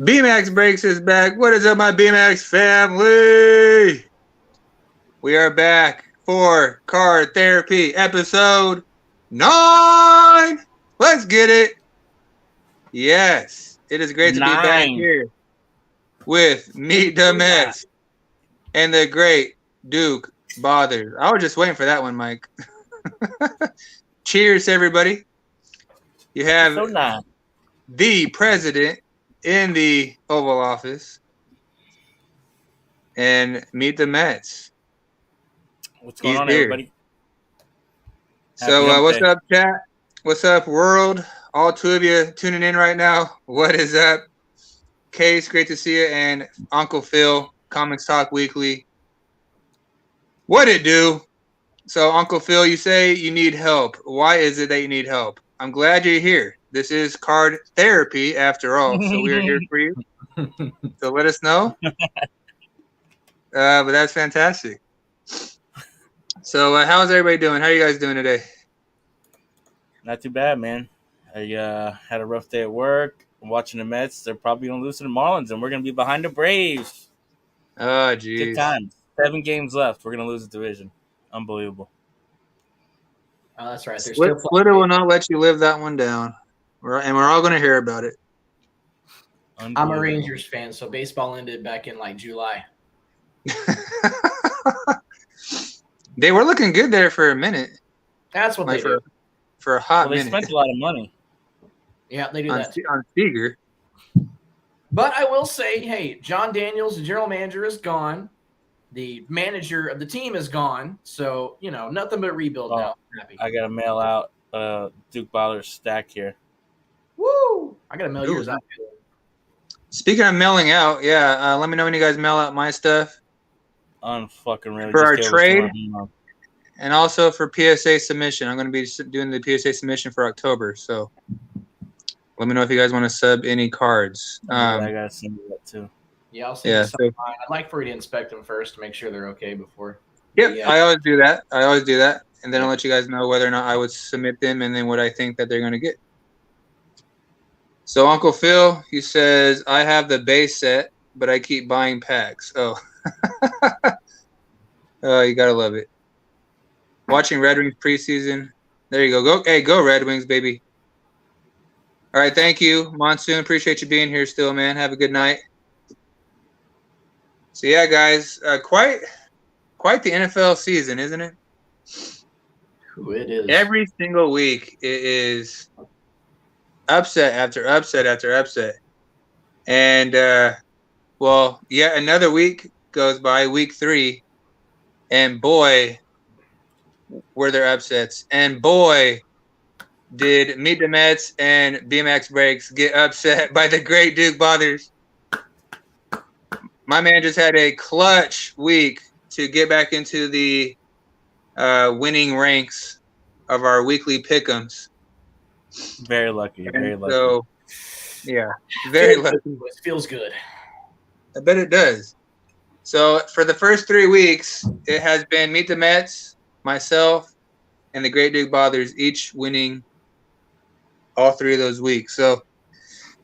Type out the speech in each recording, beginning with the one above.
BMacs Breaks is back. What is up, my BMacs family? We are back for Card Therapy episode 9. Let's get it. Yes, it is great to be back here with MeetDaMets and the Great Dukebothers. I was just waiting for that one, Mike. Cheers, everybody. You have the president in the Oval Office and MeetDaMets. What's going on, everybody? So, what's up, chat? What's up, world? All two of you tuning in right now. What is up? Case, great to see you. And Uncle Phil, Comics Talk Weekly. What it do? So, Uncle Phil, you say you need help. Why is it that you need help? I'm glad you're here. This is Card Therapy, after all, so we are here for you. So let us know. But that's fantastic. So how's everybody doing? How are you guys doing today? Not too bad, man. I had a rough day at work. I'm watching the Mets. They're probably going to lose to the Marlins, and we're going to be behind the Braves. Oh, geez. Good times. 7 games left. We're going to lose the division. Unbelievable. Oh, that's right. Splitter will not let you live that one down. And we're all going to hear about it. I'm a Rangers fan, so baseball ended back in like July. They were looking good there for a minute. That's what they do. For a hot minute. They spent a lot of money. Yeah, they do that. On Seager. But I will say, hey, John Daniels, the general manager, is gone. The manager of the team is gone. So, nothing but rebuild now. I got to mail out Dukebothers stack here. Woo! I got to mail yours out. Speaking of mailing out, let me know when you guys mail out my stuff. Unfucking really. For our trade, and also for PSA submission. I'm going to be doing the PSA submission for October, so let me know if you guys want to sub any cards. I got to send you that too. Yeah, I'll send you some of mine. I'd like for you to inspect them first to make sure they're okay before. Yep, yeah. I always do that. And then I'll let you guys know whether or not I would submit them and then what I think that they're going to get. So Uncle Phil, he says, I have the base set, but I keep buying packs. Oh. Oh, you got to love it. Watching Red Wings preseason. There you go. Go Red Wings, baby. All right, thank you, Monsoon. Appreciate you being here still, man. Have a good night. So, yeah, guys, quite the NFL season, isn't it? It is. Every single week it is upset after upset after upset. And, yet another week goes by, week 3, and boy, were there upsets. And boy, did MeetDaMets and BMacs Breaks get upset by the Great Dukebothers. My man just had a clutch week to get back into the winning ranks of our weekly pick'ems. Very lucky. So, yeah, very lucky. It feels good. I bet it does. So for the first 3 weeks, it has been MeetDaMets, myself, and the Great Dukebothers, each winning all 3 of those weeks. So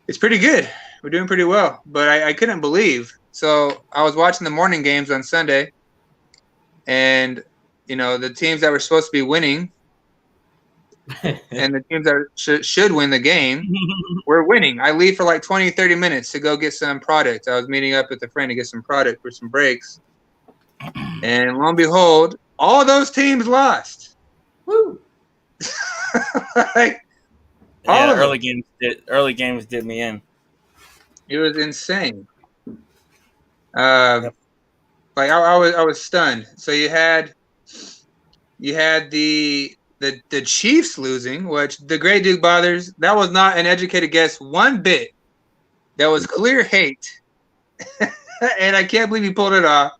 it's pretty good. We're doing pretty well. But I couldn't believe. So I was watching the morning games on Sunday, and the teams that were supposed to be winning and the teams that should win the game were winning. I leave for like 20, 30 minutes to go get some product. I was meeting up with a friend to get some product for some breaks. And lo and behold, all those teams lost. Woo! Early games did me in. It was insane. I was stunned. So you had the Chiefs losing, which the Great Dukebothers, that was not an educated guess one bit. That was clear hate. And I can't believe you pulled it off.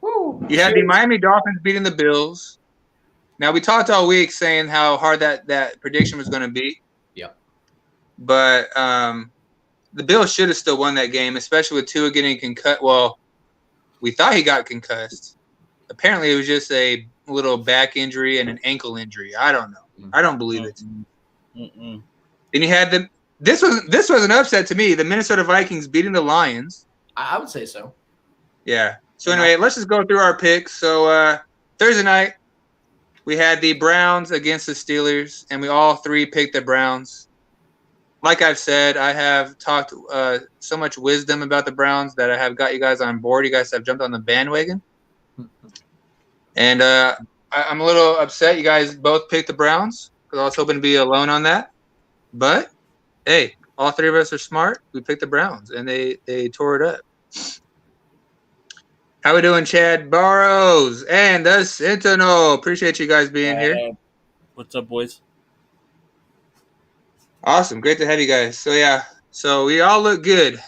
Woo. You had the Miami Dolphins beating the Bills. Now, we talked all week saying how hard that prediction was going to be. Yep. But the Bills should have still won that game, especially with Tua getting concussed. Well, we thought he got concussed. Apparently, it was just a little back injury and an ankle injury. I don't know. I don't believe it. Mm-mm. Then you had This was an upset to me. The Minnesota Vikings beating the Lions. I would say so. Yeah. So anyway, let's just go through our picks. So Thursday night, we had the Browns against the Steelers, and we all three picked the Browns. Like I've said, I have talked so much wisdom about the Browns that I have got you guys on board. You guys have jumped on the bandwagon. And I'm a little upset you guys both picked the Browns because I was hoping to be alone on that. But, hey, all three of us are smart. We picked the Browns, and they tore it up. How we doing, Chad Barrows and the Sentinel? Appreciate you guys being here. What's up, boys? Awesome. Great to have you guys. So, yeah. So, we all look good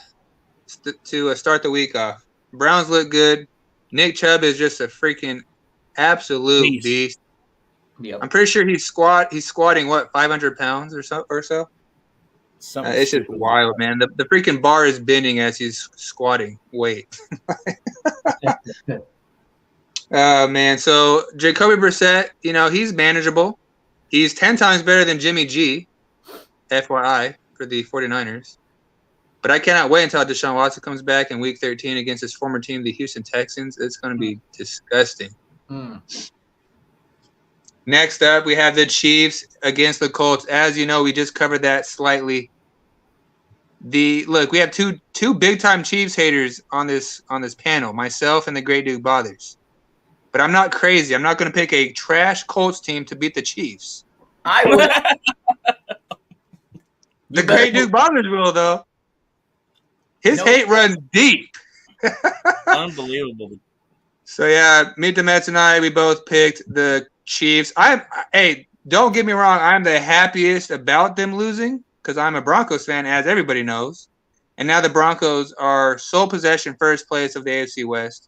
to start the week off. Browns look good. Nick Chubb is just a freaking absolute beast. Yep. I'm pretty sure he's squatting, what, 500 pounds or so? It's just wild, man. The freaking bar is bending as he's squatting. Wait. Man. So, Jacoby Brissett, he's manageable. He's 10 times better than Jimmy G. FYI, for the 49ers. But I cannot wait until Deshaun Watson comes back in Week 13 against his former team, the Houston Texans. It's going to be disgusting. Next up, we have the Chiefs against the Colts. As you know, we just covered that slightly. We have two big-time Chiefs haters on this panel, myself and the Great Dukebothers. But I'm not crazy. I'm not going to pick a trash Colts team to beat the Chiefs. I would. The Great Dukebothers will, though. His hate runs deep. Unbelievable. So, yeah, Meet the Mets and I, we both picked the Chiefs. Hey, don't get me wrong. I'm the happiest about them losing because I'm a Broncos fan, as everybody knows. And now the Broncos are sole possession first place of the AFC West.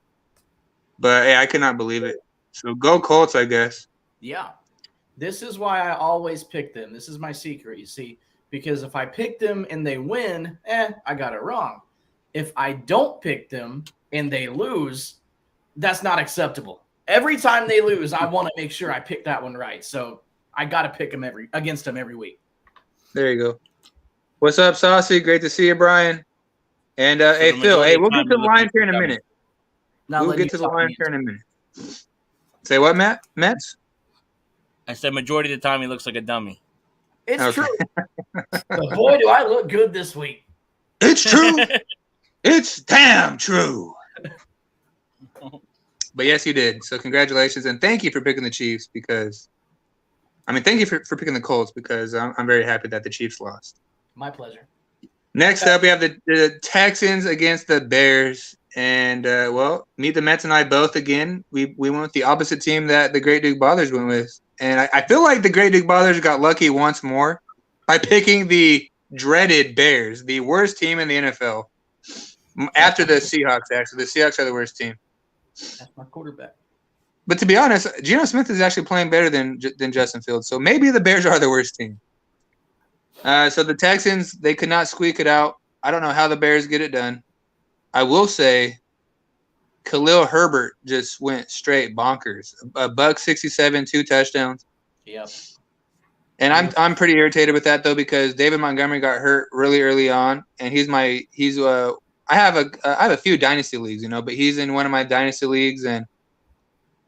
But, hey, I cannot believe it. So, go Colts, I guess. Yeah. This is why I always pick them. This is my secret, you see. Because if I pick them and they win, I got it wrong. If I don't pick them and they lose, that's not acceptable. Every time they lose, I want to make sure I pick that one right. So I got to pick them against them every week. There you go. What's up, Saucy? Great to see you, Brian. And hey, Phil. Hey, we'll get to the Lions here in a minute. We'll get to the Lions here in a minute. Say what, Matt? Mets? I said majority of the time he looks like a dummy. It's true. But boy, do I look good this week. It's true. It's damn true. But yes, you did. So congratulations. And thank you for picking the Chiefs thank you for picking the Colts because I'm very happy that the Chiefs lost. My pleasure. Next up, we have the Texans against the Bears. And, Meet the Mets and I both again. We went with the opposite team that the Great Dukebothers went with. And I feel like the Great Dukebothers got lucky once more by picking the dreaded Bears, the worst team in the NFL. After the Seahawks, actually. The Seahawks are the worst team. That's my quarterback. But to be honest, Geno Smith is actually playing better than Justin Fields. So maybe the Bears are the worst team. So the Texans, they could not squeak it out. I don't know how the Bears get it done. I will say Khalil Herbert just went straight bonkers. $167, 2 touchdowns. Yep. And I'm pretty irritated with that though because David Montgomery got hurt really early on, and I have a few dynasty leagues, but he's in one of my dynasty leagues, and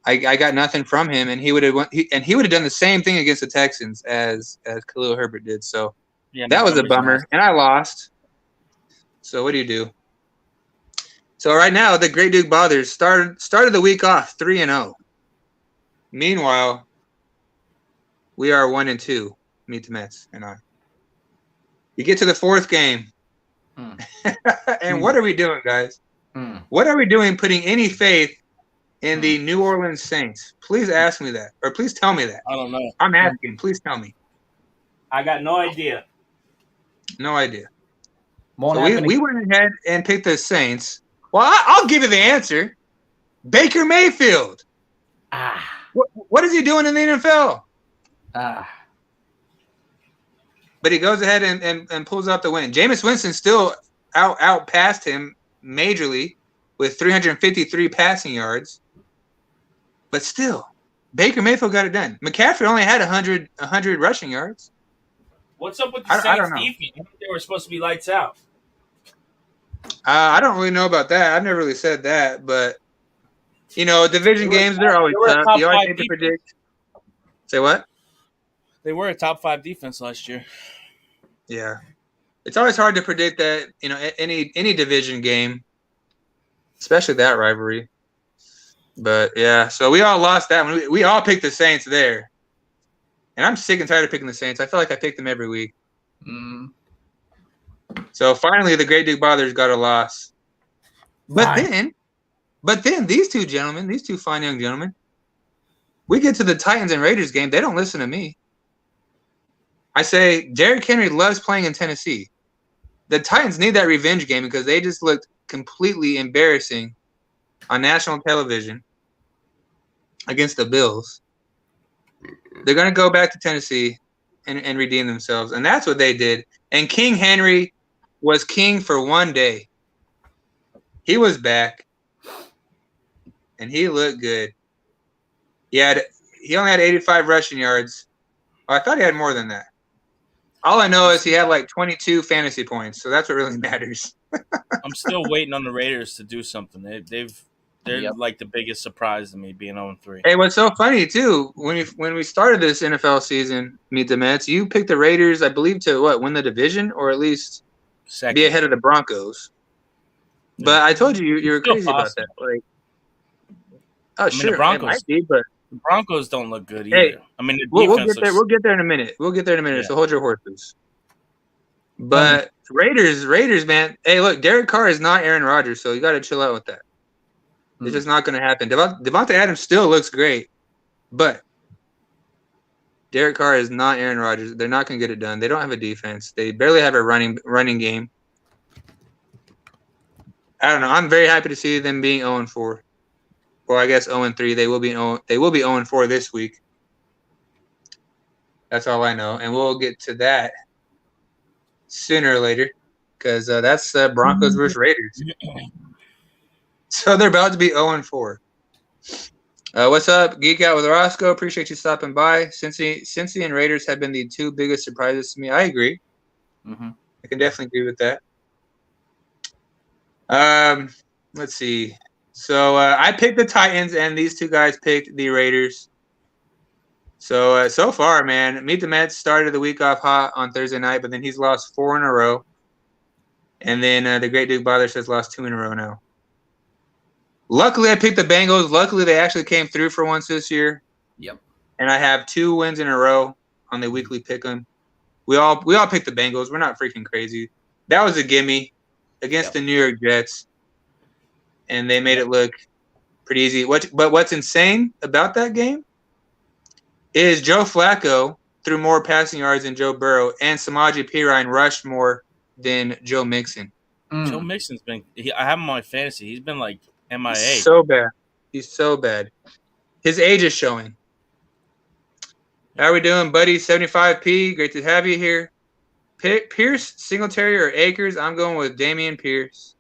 I got nothing from him, and he would have done the same thing against the Texans as Khalil Herbert did. So that was a bummer, and I lost. So what do you do? So right now, the Great Dukebothers started the week off 3-0. Meanwhile, we are 1-2. Meet the Mets and I. You get to the fourth game, and what are we doing, guys? What are we doing? Putting any faith in the New Orleans Saints? Please ask me that, or please tell me that. I don't know. I'm asking. Please tell me. I got no idea. No idea. So we went ahead and picked the Saints. Well, I'll give you the answer. Baker Mayfield. What is he doing in the NFL? But he goes ahead and pulls out the win. Jameis Winston still out past him majorly with 353 passing yards. But still, Baker Mayfield got it done. McCaffrey only had 100 rushing yards. What's up with the I Saints don't know. defense? I think they were supposed to be lights out. I don't really know about that. I've never really said that, but division games, they're always They were a tough. top You always 5 hate to defense. predict. Say what? They were a top 5 defense last year. Yeah. It's always hard to predict that, any division game, especially that rivalry. But yeah, so we all lost that one. We all picked the Saints there. And I'm sick and tired of picking the Saints. I feel like I pick them every week. Mm. So finally the Great Dukebothers got a loss. But then these two gentlemen, these two fine young gentlemen, we get to the Titans and Raiders game. They don't listen to me. I say Derrick Henry loves playing in Tennessee. The Titans need that revenge game because they just looked completely embarrassing on national television against the Bills. They're going to go back to Tennessee and redeem themselves. And that's what they did. And King Henry was king for one day. He was back. And he looked good. He only had 85 rushing yards. Oh, I thought he had more than that. All I know is he had like 22 fantasy points. So that's what really matters. I'm still waiting on the Raiders to do something. They're Yep. like the biggest surprise to me being 0-3. Hey, what's so funny too? When we started this NFL season, Meet the Mets, you picked the Raiders, I believe, to win the division or at least Second. be ahead of the Broncos. Yeah. But I told you were Still crazy about possible. that. Like, I mean, sure, the Broncos, it might be, but the Broncos don't look good either. Hey, I mean, the we'll defense get there. looks. We'll get there in a minute. Yeah. So hold your horses. But Raiders, man. Hey, look, Derek Carr is not Aaron Rodgers, so you got to chill out with that. It's just not going to happen. Devontae Adams still looks great, but Derek Carr is not Aaron Rodgers. They're not going to get it done. They don't have a defense. They barely have a running game. I don't know. I'm very happy to see them being 0-4. Or I guess 0-3. They will be 0-4 this week. That's all I know, and we'll get to that sooner or later because that's Broncos versus Raiders. So they're about to be 0-4. What's up, Geek Out with Roscoe? Appreciate you stopping by. Cincy and Raiders have been the two biggest surprises to me. I agree. Mm-hmm. I can definitely agree with that. Let's see. So I picked the Titans, and these two guys picked the Raiders. So far, man, Meet the Mets started the week off hot on Thursday night, but then he's lost 4 in a row. And then the Great Dukebothers has lost 2 in a row now. Luckily, I picked the Bengals. Luckily, they actually came through for once this year. Yep. And I have 2 wins in a row on the weekly pick'em. We all picked the Bengals. We're not freaking crazy. That was a gimme against the New York Jets, and they made it look pretty easy. But what's insane about that game is Joe Flacco threw more passing yards than Joe Burrow, and Samaje Perine rushed more than Joe Mixon. Joe Mixon's been. I have him on my fantasy. He's been like MIA. So bad. He's so bad. His age is showing. How are we doing, buddy? 75P. Great to have you here. Pierce, Singletary, or Akers? I'm going with Damian Pierce.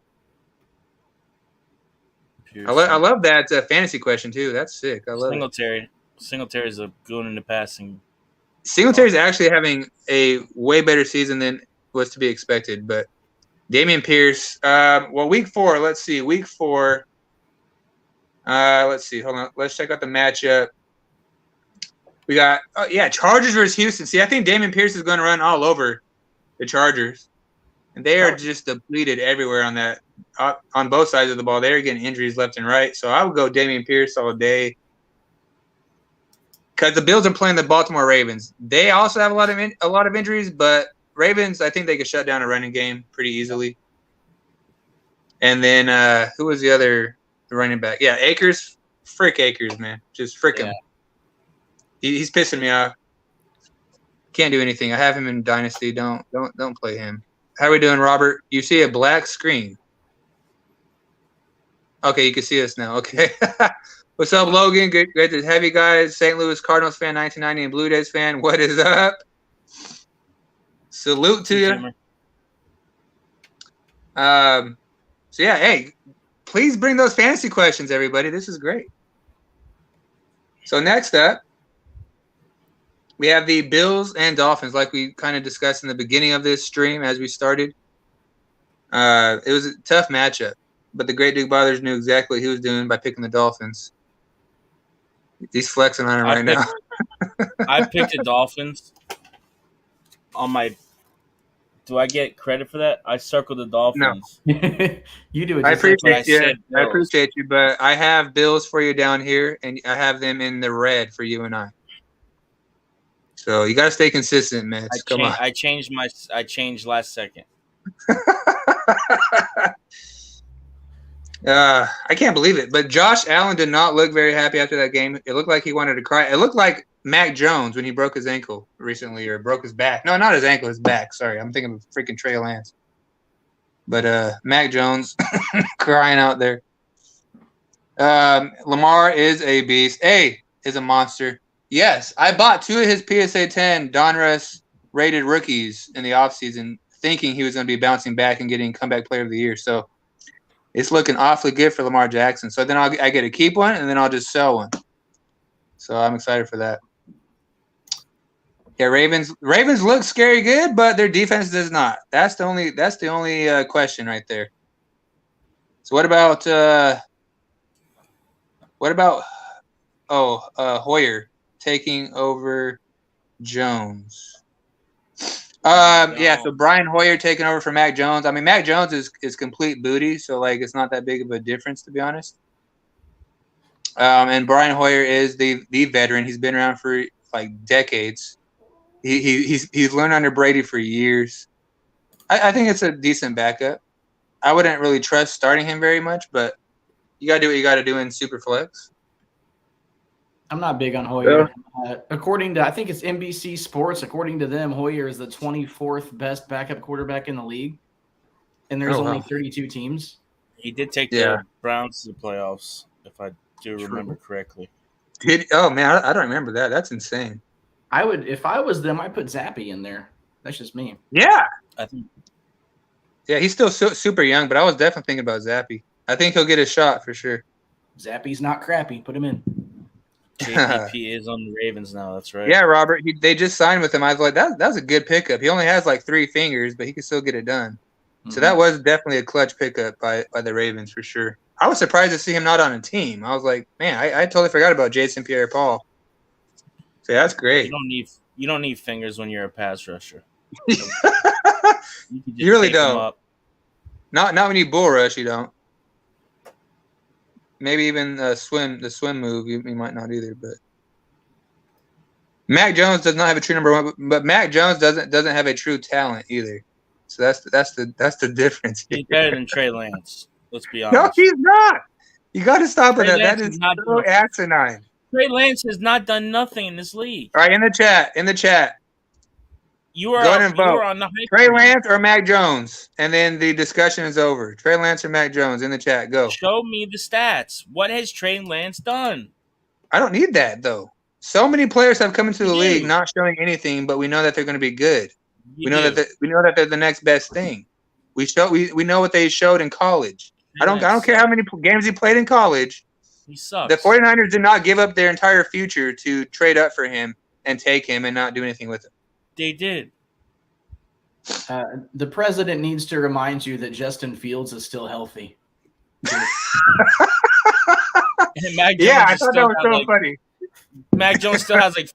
I love that fantasy question, too. That's sick. I love Singletary. Singletary is a goon in the passing. Singletary's actually having a way better season than was to be expected, but Damian Pierce. Week 4. Let's see. Week 4. Let's see. Hold on. Let's check out the matchup. We got Chargers versus Houston. See, I think Damian Pierce is going to run all over the Chargers, and they are just depleted everywhere on that on both sides of the ball. They're getting injuries left and right. So I would go Damian Pierce all day because the Bills are playing the Baltimore Ravens. They also have a lot of injuries, but Ravens, I think they could shut down a running game pretty easily. And then who was the other running back? Yeah, Akers. Frick Akers, man. Just frick him. He's pissing me off. Can't do anything. I have him in Dynasty. Don't play him. How are we doing, Robert? You see a black screen. Okay, you can see us now. Okay. What's up, Logan? Great to have you guys. St. Louis Cardinals fan, 1990, and Blue Jays fan. What is up? Salute to you. So yeah, hey, please bring those fantasy questions, everybody. This is great. So next up, We have the Bills and Dolphins, like we kind of discussed in the beginning of this stream as we started. It was a tough matchup, but the Great Dukebothers knew exactly what he was doing by picking the Dolphins. He's flexing on him right now. I picked the Dolphins on my. Do I get credit for that? I circled the Dolphins. You do it. I Just like appreciate you. said I Bills. appreciate you, but I have Bills for you down here, and I have them in the red for you and I. So you got to stay consistent, man. Come on. I changed last second. I can't believe it, but Josh Allen did not look very happy after that game. It looked like he wanted to cry. It looked like Mac Jones when he broke his ankle recently, or broke his back. No, not his ankle, his back. Sorry, I'm thinking of freaking Trey Lance. But Mac Jones crying out there. Lamar is a beast. A is a monster. Yes, I bought 2 of his PSA 10 Donruss rated rookies in the offseason, thinking he was going to be bouncing back and getting comeback player of the year. So it's looking awfully good for Lamar Jackson. So then I get to keep one, and then I'll just sell one. So I'm excited for that. Yeah, Ravens look scary good, but their defense does not. That's the only question right there. So what about Hoyer taking over Jones? Yeah, so Brian Hoyer taking over for Mac Jones. I mean, Mac Jones is complete booty, so like it's not that big of a difference, to be honest. And Brian Hoyer is the veteran. He's been around for like decades. He's learned under Brady for years. I think it's a decent backup. I wouldn't really trust starting him very much, but you gotta do what you gotta do in Superflex. I'm not big on Hoyer. According to, I think it's NBC Sports, according to them, Hoyer is the 24th best backup quarterback in the league, and there's only 32 teams. He did take the Browns to the playoffs, if I do remember correctly. Oh man, I don't remember that. That's insane. I would, if I was them, I'd put Zappy in there. That's just me. Yeah, I think. Yeah, he's still super young, but I was definitely thinking about Zappy. I think he'll get a shot for sure. Zappy's not crappy. Put him in. JPP is on the Ravens now. That's right. Yeah, Robert. They just signed with him. I was like, that was a good pickup. He only has like 3 fingers, but he can still get it done. Mm-hmm. So that was definitely a clutch pickup by the Ravens for sure. I was surprised to see him not on a team. I was like, man, I totally forgot about Jason Pierre-Paul. So that's great. You don't need fingers when you're a pass rusher. You really don't. Not when you bull rush. You don't. Maybe even the swim move, you might not either. But Mac Jones does not have a true number 1, but Mac Jones doesn't have a true talent either. So that's the difference. He's better than Trey Lance. Let's be honest. No, he's not. You got to stop with that. Lance That is so asinine. Trey Lance has not done nothing in this league. All right, in the chat. You are on the hype Trey Lance or Mac Jones, and then the discussion is over. Trey Lance or Mac Jones in the chat. Go. Show me the stats. What has Trey Lance done? I don't need that though. So many players have come into the league not showing anything, but we know that they're going to be good. We know that they're the next best thing. We know what they showed in college. I don't care how many games he played in college. He sucks. The 49ers did not give up their entire future to trade up for him and take him and not do anything with him. They did. The president needs to remind you that Justin Fields is still healthy. Yeah, I thought that was so funny. Mac Jones still has like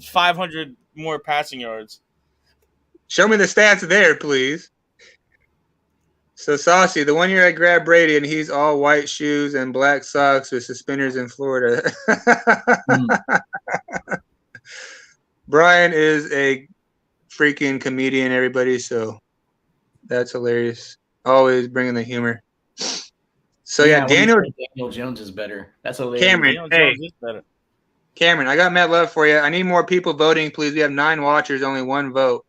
500 more passing yards. Show me the stats there, please. So, Saucy, the 1 year I grabbed Brady, and he's all white shoes and black socks with suspenders in Florida. Brian is a freaking comedian, everybody, so that's hilarious. Always bringing the humor. So, yeah Daniel Jones is better. That's hilarious. Cameron, I got mad love for you. I need more people voting, please. We have 9 watchers, only 1 vote.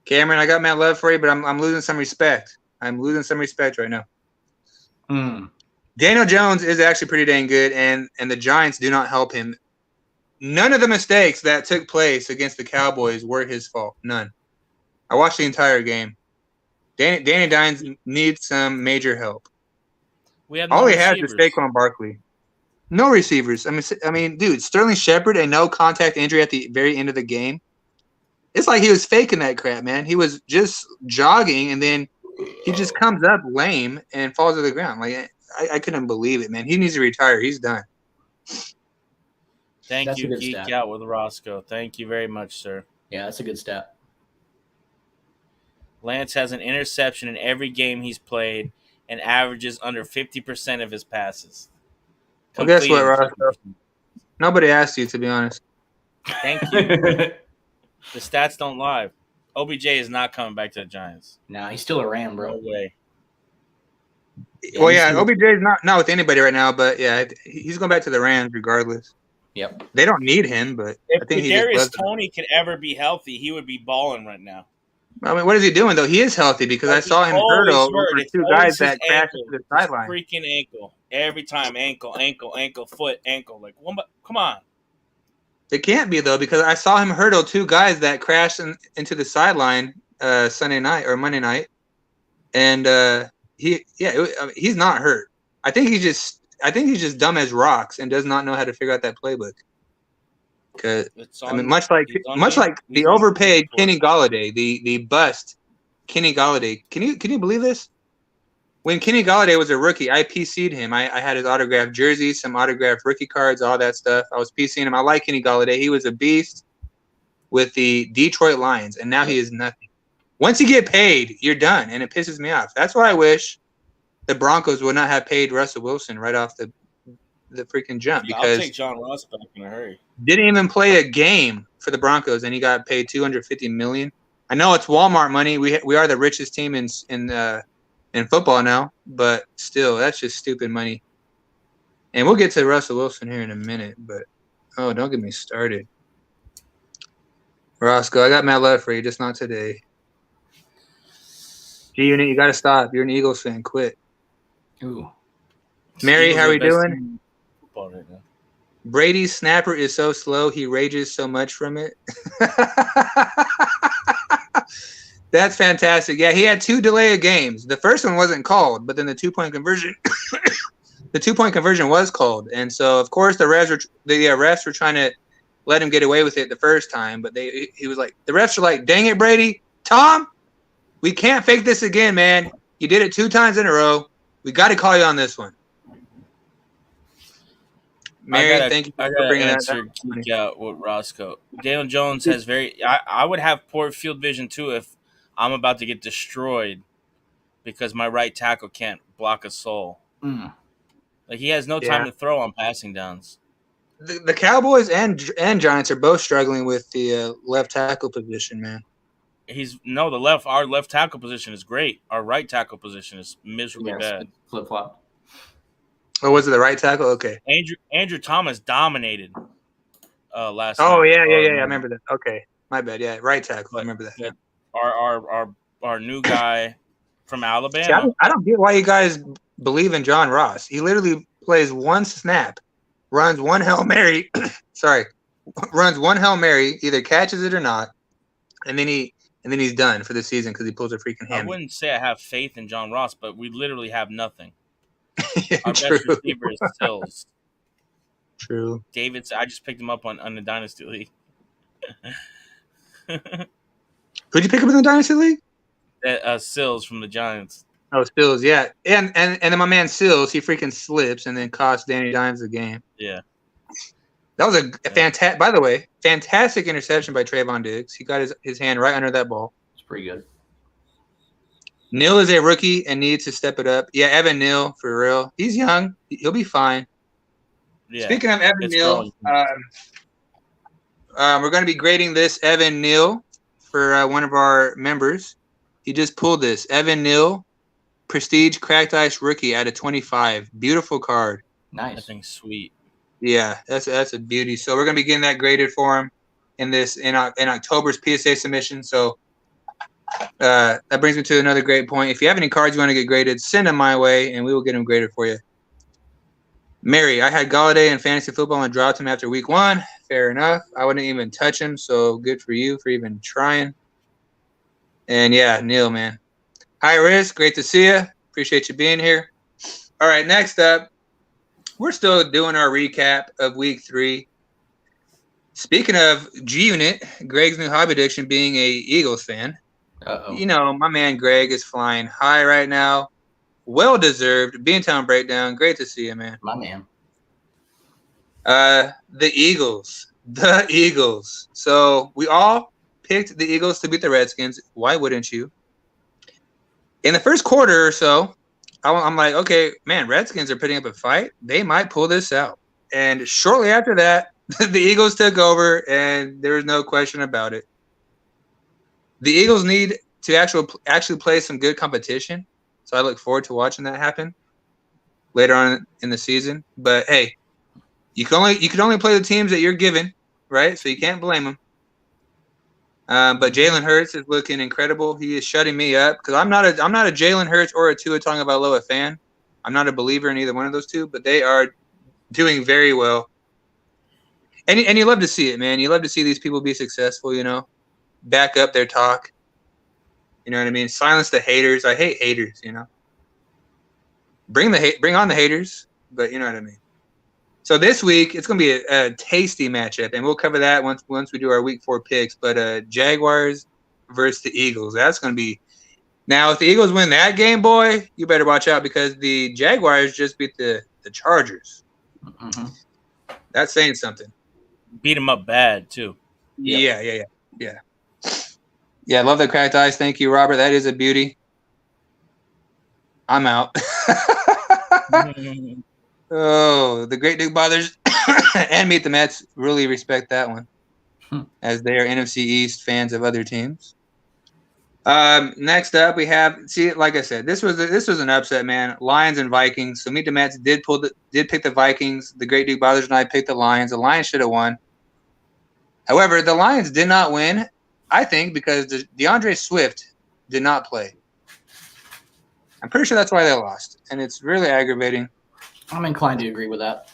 Cameron, I got mad love for you, but I'm losing some respect. I'm losing some respect right now. Daniel Jones is actually pretty dang good, and the Giants do not help him. None of the mistakes that took place against the Cowboys were his fault. None. I watched the entire game. Danny Dimes needs some major help. We have all he has is Saquon Barkley. No receivers. I mean, dude, Sterling Shepard, a no contact injury at the very end of the game. It's like he was faking that crap, man. He was just jogging, and then he just comes up lame and falls to the ground. Like I couldn't believe it, man. He needs to retire. He's done. Thank you, Geek Out with Roscoe. Thank you very much, sir. Yeah, that's a good stat. Lance has an interception in every game he's played and averages under 50% of his passes. Well, guess what, Roscoe? Nobody asked you, to be honest. Thank you. The stats don't lie. OBJ is not coming back to the Giants. No, he's still a Ram, bro. No way. Yeah, well, yeah, OBJ is not with anybody right now, but yeah, he's going back to the Rams regardless. Yep. They don't need him, but if I think Kadarius Toney could ever be healthy, he would be balling right now. I mean, what is he doing though? He is healthy because I saw him hurdle over two guys that crashed to the sideline. Freaking ankle every time, ankle, foot, ankle. Like, come on. It can't be though because I saw him hurdle two guys that crashed into the sideline Sunday night or Monday night, and he's not hurt. I think he's just dumb as rocks and does not know how to figure out that playbook. Because I mean, much like the overpaid Kenny Golladay, the bust Kenny Golladay. Can you believe this? When Kenny Golladay was a rookie, I PC'd him. I had his autographed jersey, some autographed rookie cards, all that stuff. I was PC'ing him. I like Kenny Golladay. He was a beast with the Detroit Lions, and now he is nothing. Once you get paid, you're done, and it pisses me off. That's why I wish the Broncos would not have paid Russell Wilson right off the freaking jump. Because I'll take John Ross back in a hurry. Didn't even play a game for the Broncos, and he got paid $250 million. I know it's Walmart money. We are the richest team in football now, but still, that's just stupid money. And we'll get to Russell Wilson here in a minute, but don't get me started. Roscoe, I got mad love for you, just not today. G-Unit, you got to stop. You're an Eagles fan. Quit. Ooh. Mary, how are we doing? Right now. Brady's snapper is so slow, he rages so much from it. That's fantastic. Yeah, he had 2 delay of games. The first one wasn't called, but then the 2-point conversion, was called, and so of course the refs were trying to let him get away with it the first time, but he was like, the refs are like, dang it, Brady, Tom, we can't fake this again, man. You did it 2 times in a row. We got to call you on this one. Mary, thank you for bringing that up. Geek Out with Roscoe. Daniel Jones has I would have poor field vision too if I'm about to get destroyed because my right tackle can't block a soul. Mm. Like he has no time to throw on passing downs. The Cowboys and Giants are both struggling with the left tackle position, man. Our left tackle position is great. Our right tackle position is miserably bad. Flip flop. Oh, was it the right tackle? Okay. Andrew Thomas dominated last night. Oh, yeah. I remember that. Okay. My bad. Yeah, right tackle. I remember that. Our new guy from Alabama. See, I don't get why you guys believe in John Ross. He literally plays one snap, runs one Hail Mary. Runs one Hail Mary, either catches it or not, and then he's done for the season because he pulls a freaking hammy. I wouldn't say I have faith in John Ross, but we literally have nothing. Our True. best receiver is Stills. True. David's. I just picked him up on the Dynasty League. Who'd you pick up in the Dynasty League? Sills from the Giants. Oh, Sills, yeah. And then my man Sills, he freaking slips and then costs Danny Dimes the game. Yeah. That was a fantastic, by the way, fantastic interception by Trayvon Diggs. He got his hand right under that ball. It's pretty good. Neal is a rookie and needs to step it up. Yeah, Evan Neal, for real. He's young. He'll be fine. Yeah. Speaking of Evan Neal, we're going to be grading this Evan Neal for one of our members. He just pulled this. Evan Neal, Prestige Cracked Ice Rookie out of 25. Beautiful card. Nice. That thing's sweet. Yeah, that's a beauty. So we're going to be getting that graded for him in October's PSA submission. So that brings me to another great point. If you have any cards you want to get graded, send them my way, and we will get them graded for you. Mary, I had Golladay in fantasy football and dropped him after week 1. Fair enough. I wouldn't even touch him, so good for you for even trying. And, yeah, Neil, man. High risk, great to see you. Appreciate you being here. All right, next up, we're still doing our recap of week 3. Speaking of G-Unit, Greg's new hobby addiction being a Eagles fan. Uh-oh. My man Greg is flying high right now. Well deserved. Beantown breakdown. Great to see you, man. My man. The Eagles. The Eagles. So we all picked the Eagles to beat the Redskins. Why wouldn't you? In the first quarter or so, I'm like, okay, man, Redskins are putting up a fight. They might pull this out. And shortly after that, the Eagles took over, and there was no question about it. The Eagles need to actually play some good competition, so I look forward to watching that happen later on in the season. But hey, you can only play the teams that you're given, right? So you can't blame them. But Jalen Hurts is looking incredible. He is shutting me up because I'm not a Jalen Hurts or a Tua Tagovailoa fan. I'm not a believer in either one of those two, but they are doing very well. And you love to see it, man. You love to see these people be successful, back up their talk. You know what I mean? Silence the haters. I hate haters, Bring on the haters, but you know what I mean. So this week it's going to be a tasty matchup, and we'll cover that once we do our week 4 picks. But Jaguars versus the Eagles. That's going to be now. If the Eagles win that game, boy, you better watch out because the Jaguars just beat the Chargers. Mm-hmm. That's saying something. Beat them up bad too. Yep. Yeah. I love the cracked eyes. Thank you, Robert. That is a beauty. I'm out. Oh, the Great Dukebothers and Meet the Mets really respect that one, as they are NFC East fans of other teams. Next up, we have like I said, this was an upset, man. Lions and Vikings. So Meet the Mets did pick the Vikings. The Great Dukebothers and I picked the Lions. The Lions should have won. However, the Lions did not win, I think, because DeAndre Swift did not play. I'm pretty sure that's why they lost, and it's really aggravating. I'm inclined to agree with that.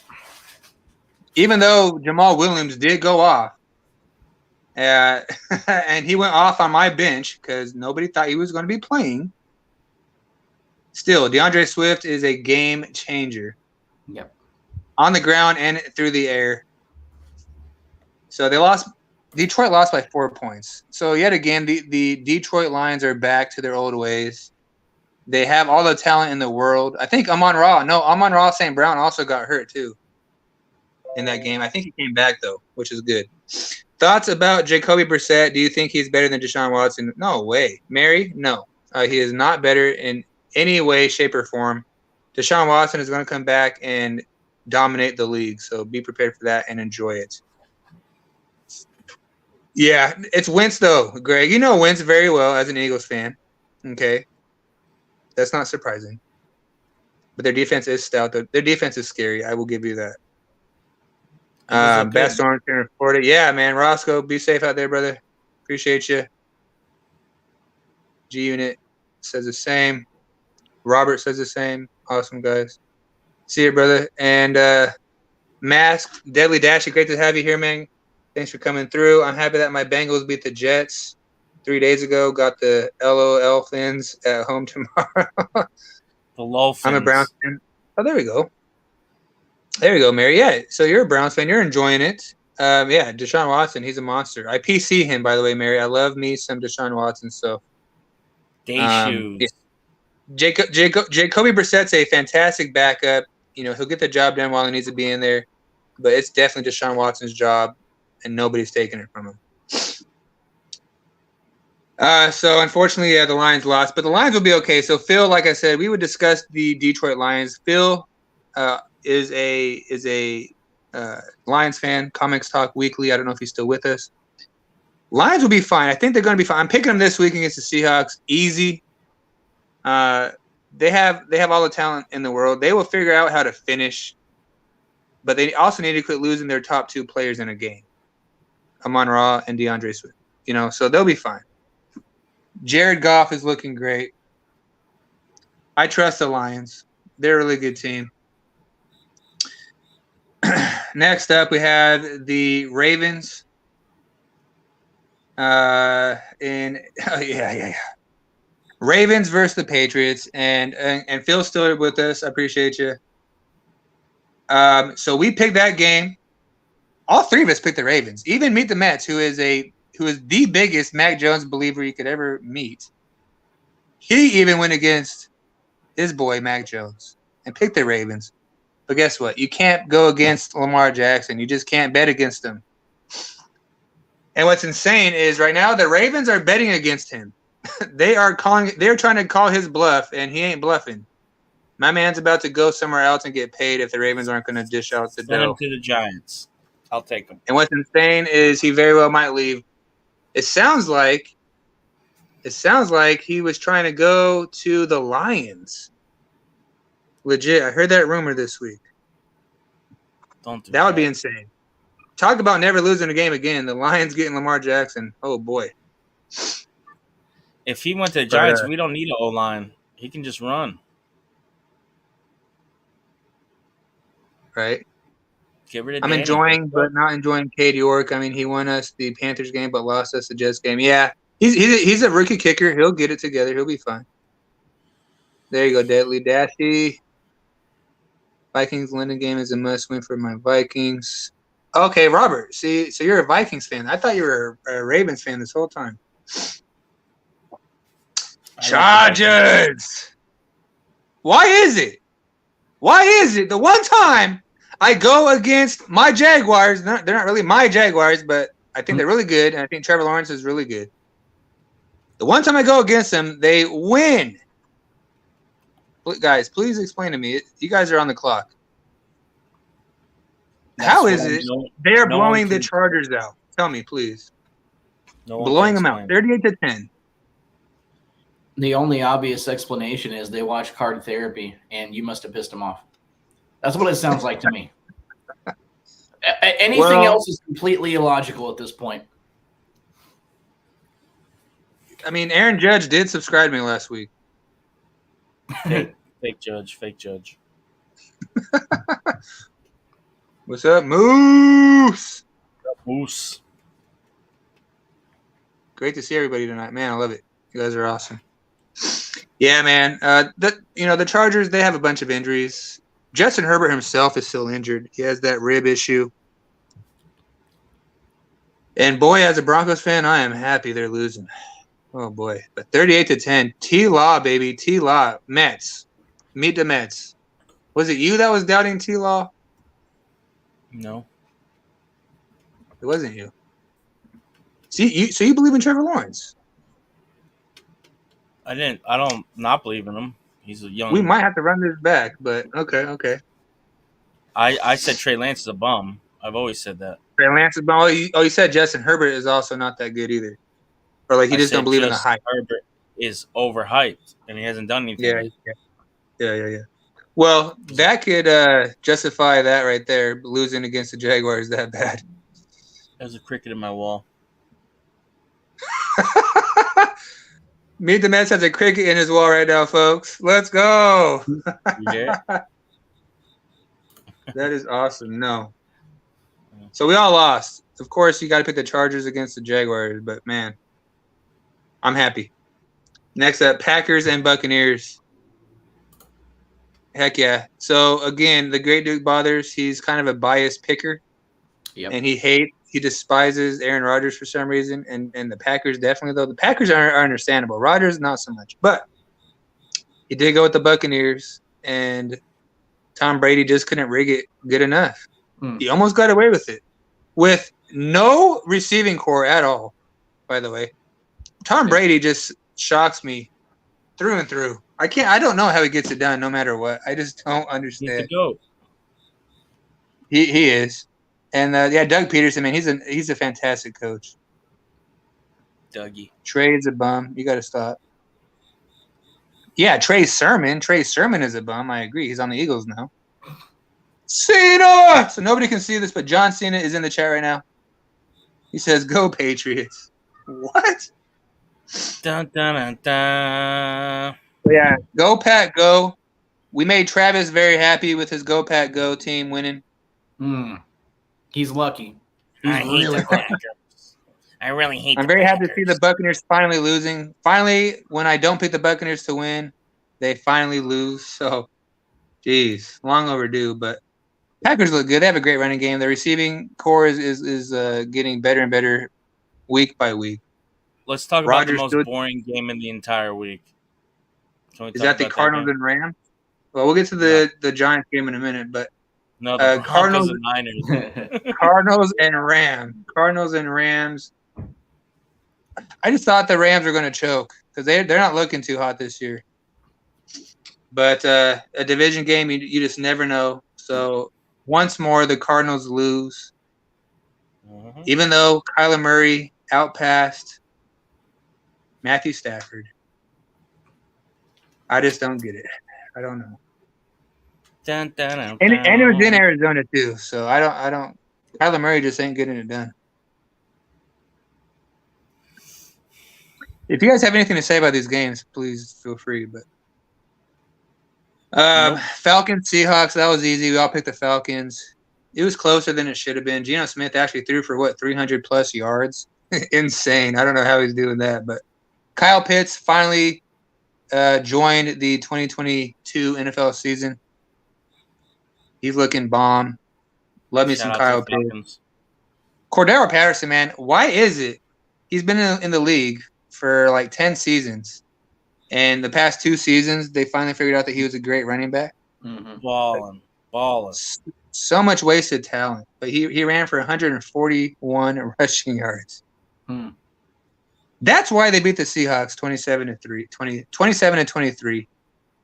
Even though Jamal Williams did go off, and he went off on my bench because nobody thought he was going to be playing. Still, DeAndre Swift is a game changer. Yep. On the ground and through the air. So they lost. Detroit lost by 4 points. So yet again, the Detroit Lions are back to their old ways. They have all the talent in the world. I think Amon-Ra St. Brown also got hurt too in that game. I think he came back though, which is good. Thoughts about Jacoby Brissett? Do you think he's better than Deshaun Watson? No way. Mary? No. He is not better in any way, shape, or form. Deshaun Watson is going to come back and dominate the league. So be prepared for that and enjoy it. Yeah, it's Wentz though, Greg. You know Wentz very well as an Eagles fan. Okay. That's not surprising. But their defense is stout. Their defense is scary. I will give you that. Best orange here in Florida. Yeah, man. Roscoe, be safe out there, brother. Appreciate you. G-Unit says the same. Robert says the same. Awesome, guys. See you, brother. And Mask, Deadly Dashy, great to have you here, man. Thanks for coming through. I'm happy that my Bengals beat the Jets 3 days ago. Got the LOL Fins at home tomorrow. The low Fins. I'm a Browns fan. Oh, there we go. There you go, Mary. Yeah, so you're a Browns fan. You're enjoying it. Yeah, Deshaun Watson, he's a monster. I PC him, by the way, Mary. I love me some Deshaun Watson. So, Day shoes. Yeah. Jacoby Brissett's a fantastic backup. He'll get the job done while he needs to be in there. But it's definitely Deshaun Watson's job, and nobody's taking it from him. So unfortunately, yeah, the Lions lost, but the Lions will be okay. So Phil, like I said, we would discuss the Detroit Lions. Phil is a Lions fan. Comics Talk Weekly. I don't know if he's still with us. Lions will be fine. I think they're going to be fine. I'm picking them this week against the Seahawks. Easy. They have all the talent in the world. They will figure out how to finish, but they also need to quit losing their top 2 players in a game, Amon-Ra and DeAndre Swift. So they'll be fine. Jared Goff is looking great. I trust the Lions. They're a really good team. Next up, we have the Ravens. Ravens versus the Patriots, and Phil's still with us. I appreciate you. So we picked that game. All three of us picked the Ravens. Even Meet the Mets, who is the biggest Mac Jones believer you could ever meet. He even went against his boy Mac Jones and picked the Ravens. But guess what? You can't go against Lamar Jackson. You just can't bet against him. And what's insane is right now the Ravens are betting against him. They're trying to call his bluff, and he ain't bluffing. My man's about to go somewhere else and get paid if the Ravens aren't going to dish out the dough. Send him to the Giants. I'll take him. And what's insane is he very well might leave. It sounds like he was trying to go to the Lions. Legit, I heard that rumor this week. Don't do that. That would be insane. Talk about never losing a game again. The Lions getting Lamar Jackson. Oh boy. If he went to the Giants, we don't need an O-line. He can just run. Right. Get rid of I'm Danny, enjoying, but not enjoying Cade York. I mean, he won us the Panthers game, but lost us the Jets game. Yeah, he's a rookie kicker. He'll get it together. He'll be fine. There you go, Deadly Dashy. Vikings London game is a must-win for my Vikings. Okay, Robert. See, so you're a Vikings fan. I thought you were a Ravens fan this whole time. Chargers. Why is it? The one time I go against my Jaguars, they're not really my Jaguars, but I think they're really good, and I think Trevor Lawrence is really good. The one time I go against them, they win. Guys, please explain to me. You guys are on the clock. How is it they're blowing the Chargers out? Tell me, please. Blowing them out, 38-10. The only obvious explanation is they watch Card Therapy, and you must have pissed them off. That's what it sounds like to me. Anything else is completely illogical at this point. I mean, Aaron Judge did subscribe to me last week. Fake Judge. What's up, Moose? Moose. Great to see everybody tonight, man. I love it. You guys are awesome. Yeah, man. The Chargers, they have a bunch of injuries. Justin Herbert himself is still injured. He has that rib issue. And boy, as a Broncos fan, I am happy they're losing. Oh boy. But 38-10. T-Law, baby. T-Law. Mets. Meet the Mets. Was it you that was doubting T-Law? No. It wasn't you. See, so you believe in Trevor Lawrence? I don't not believe in him. He's a young. We might have to run this back, but okay. I said Trey Lance is a bum. I've always said that. Trey Lance is a bum. You said Justin Herbert is also not that good either. Or like he just don't believe in the hype. Herbert is overhyped, and he hasn't done anything. Yeah. Well, that could justify that right there, losing against the Jaguars that bad. There's a cricket in my wall. Meet the Mets has a cricket in his wall right now, folks. Let's go. Yeah. That is awesome. No. So we all lost. Of course, you got to pick the Chargers against the Jaguars, but man, I'm happy. Next up, Packers and Buccaneers. Heck yeah. So again, the Great Dukebothers, he's kind of a biased picker. Yep. And he despises Aaron Rodgers for some reason, and the Packers definitely, though. The Packers are understandable. Rodgers, not so much. But he did go with the Buccaneers, and Tom Brady just couldn't rig it good enough. He almost got away with it. With no receiving core at all, by the way. Tom Brady just shocks me through and through. I don't know how he gets it done no matter what. I just don't understand. He's the GOAT. He is. And Doug Peterson, man, he's a fantastic coach. Dougie. Trey is a bum. You got to stop. Yeah, Trey Sermon. Trey Sermon is a bum. I agree. He's on the Eagles now. Cena! So nobody can see this, but John Cena is in the chat right now. He says, "Go Patriots." What? Dun, dun, dun, dun. Yeah, go Pat, go. We made Travis very happy with his Go Pat, go team winning. He's lucky. I hate the Packers. I really hate I'm very happy to see the Buccaneers finally losing. Finally, when I don't pick the Buccaneers to win, they finally lose. So, geez, long overdue. But Packers look good. They have a great running game. The receiving core is getting better and better week by week. Let's talk about the Rodgers most boring game in the entire week. Can we is talk that the about Cardinals that and Rams? Well, we'll get to the Giants game in a minute, but No, the Broncos Cardinals and Niners. Cardinals and Rams. Cardinals and Rams. I just thought the Rams were going to choke because they're not looking too hot this year. But a division game, you just never know. So once more, the Cardinals lose. Mhm. Even though Kyler Murray outpassed Matthew Stafford. I just don't get it. I don't know. Dun, dun, dun, And it was in dun. Arizona too. So I don't Kyler Murray just ain't getting it done. If you guys have anything to say about these games, please feel free. But Nope. Falcons, Seahawks, that was easy. We all picked the Falcons. It was closer than it should have been. Geno Smith actually threw for 300 plus yards. Insane. I don't know how he's doing that, but Kyle Pitts finally joined the 2022 NFL season. He's looking bomb. Love me Shout some out Kyle to the Pitts. Falcons. Cordero Patterson, man, why is it he's been in the league for like 10 seasons, and the past 2 seasons they finally figured out that he was a great running back. Balling. So much wasted talent, but he ran for 141 rushing yards. That's why they beat the Seahawks 27-23.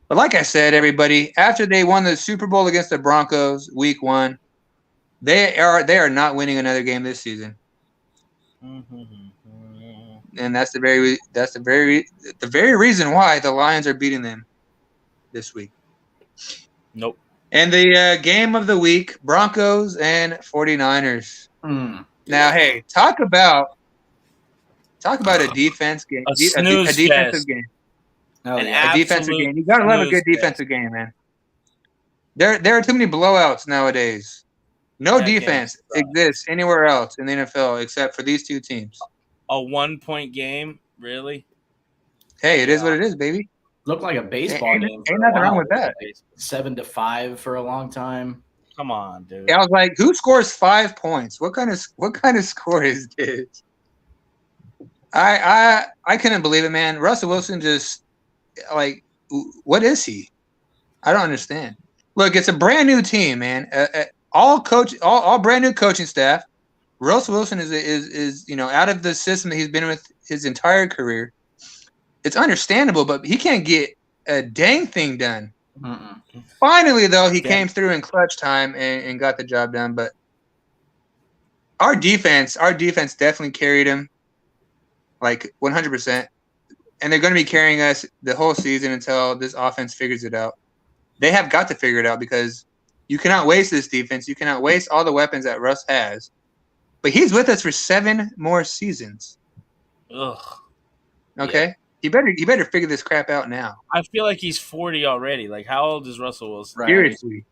But like I said, everybody, after they won the Super Bowl against the Broncos week 1, they are not winning another game this season. And that's the very reason why the Lions are beating them this week. Nope. And the game of the week, Broncos and 49ers. Now, hey, talk about a defense game. A snooze defensive fest. game. Oh, An yeah. A defensive absolute game. You gotta love a good snooze defensive game, man. There are too many blowouts nowadays. No That game defense sucks. exists anywhere else in the NFL except for these 2 teams. A 1-point game? Really? Hey, it is what it is, baby. Looked like a baseball Ain't game. for nothing a while. wrong with that. 7-5 for a long time. Come on, dude. I was like, who scores 5 points? What kind of score is this? I couldn't believe it, man. Russell Wilson just like, what is he? I don't understand. Look, it's a brand new team, man. All brand new coaching staff. Russell Wilson is out of the system that he's been with his entire career. It's understandable, but he can't get a dang thing done. Finally, though, he came through in clutch time and got the job done. But our defense definitely carried him, like 100%. And they're going to be carrying us the whole season until this offense figures it out. They have got to figure it out because you cannot waste this defense. You cannot waste all the weapons that Russ has. But he's with us for 7 more seasons. Ugh. Okay? Yeah. You better figure this crap out now. I feel like he's 40 already. Like, how old is Russell Wilson? Right. Seriously.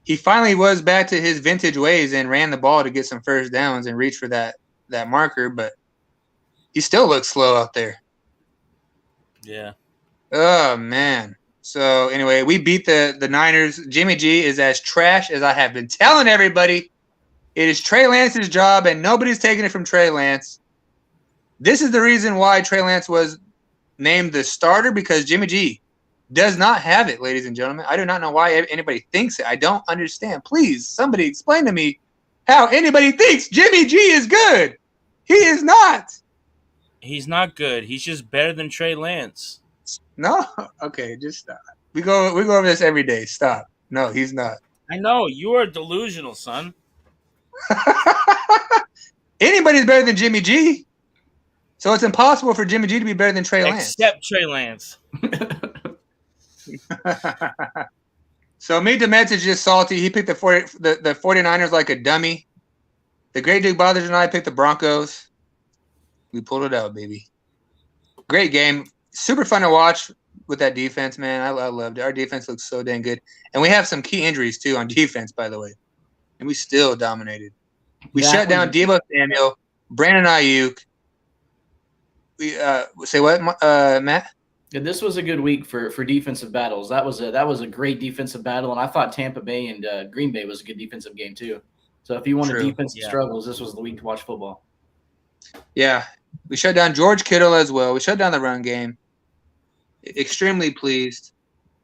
He finally was back to his vintage ways and ran the ball to get some first downs and reach for that marker, but he still looks slow out there. Yeah. Oh, man. So, anyway, we beat the Niners. Jimmy G is as trash as I have been telling everybody. It is Trey Lance's job, and nobody's taking it from Trey Lance. This is the reason why Trey Lance was named the starter, because Jimmy G does not have it, ladies and gentlemen. I do not know why anybody thinks it. I don't understand. Please, somebody explain to me how anybody thinks Jimmy G is good. He is not. He's not good. He's just better than Trey Lance. No? Okay, just stop. We go over this every day. Stop. No, he's not. I know. You are delusional, son. Anybody's better than Jimmy G. So it's impossible for Jimmy G to be better than Trey Lance. Except Trey Lance. So MeetDaMets is just salty. He picked the 49ers like a dummy. The Great Dukebothers and I picked the Broncos. We pulled it out, baby. Great game. Super fun to watch with that defense, man. I loved it. Our defense looks so dang good. And we have some key injuries, too, on defense, by the way. And we still dominated. We shut down Deebo Samuel, Brandon Ayuk. We say what, Matt? Yeah, this was a good week for defensive battles. That was a great defensive battle, and I thought Tampa Bay and Green Bay was a good defensive game too. So if you wanted True. defensive struggles, this was the week to watch football. Yeah, we shut down George Kittle as well. We shut down the run game. Extremely pleased.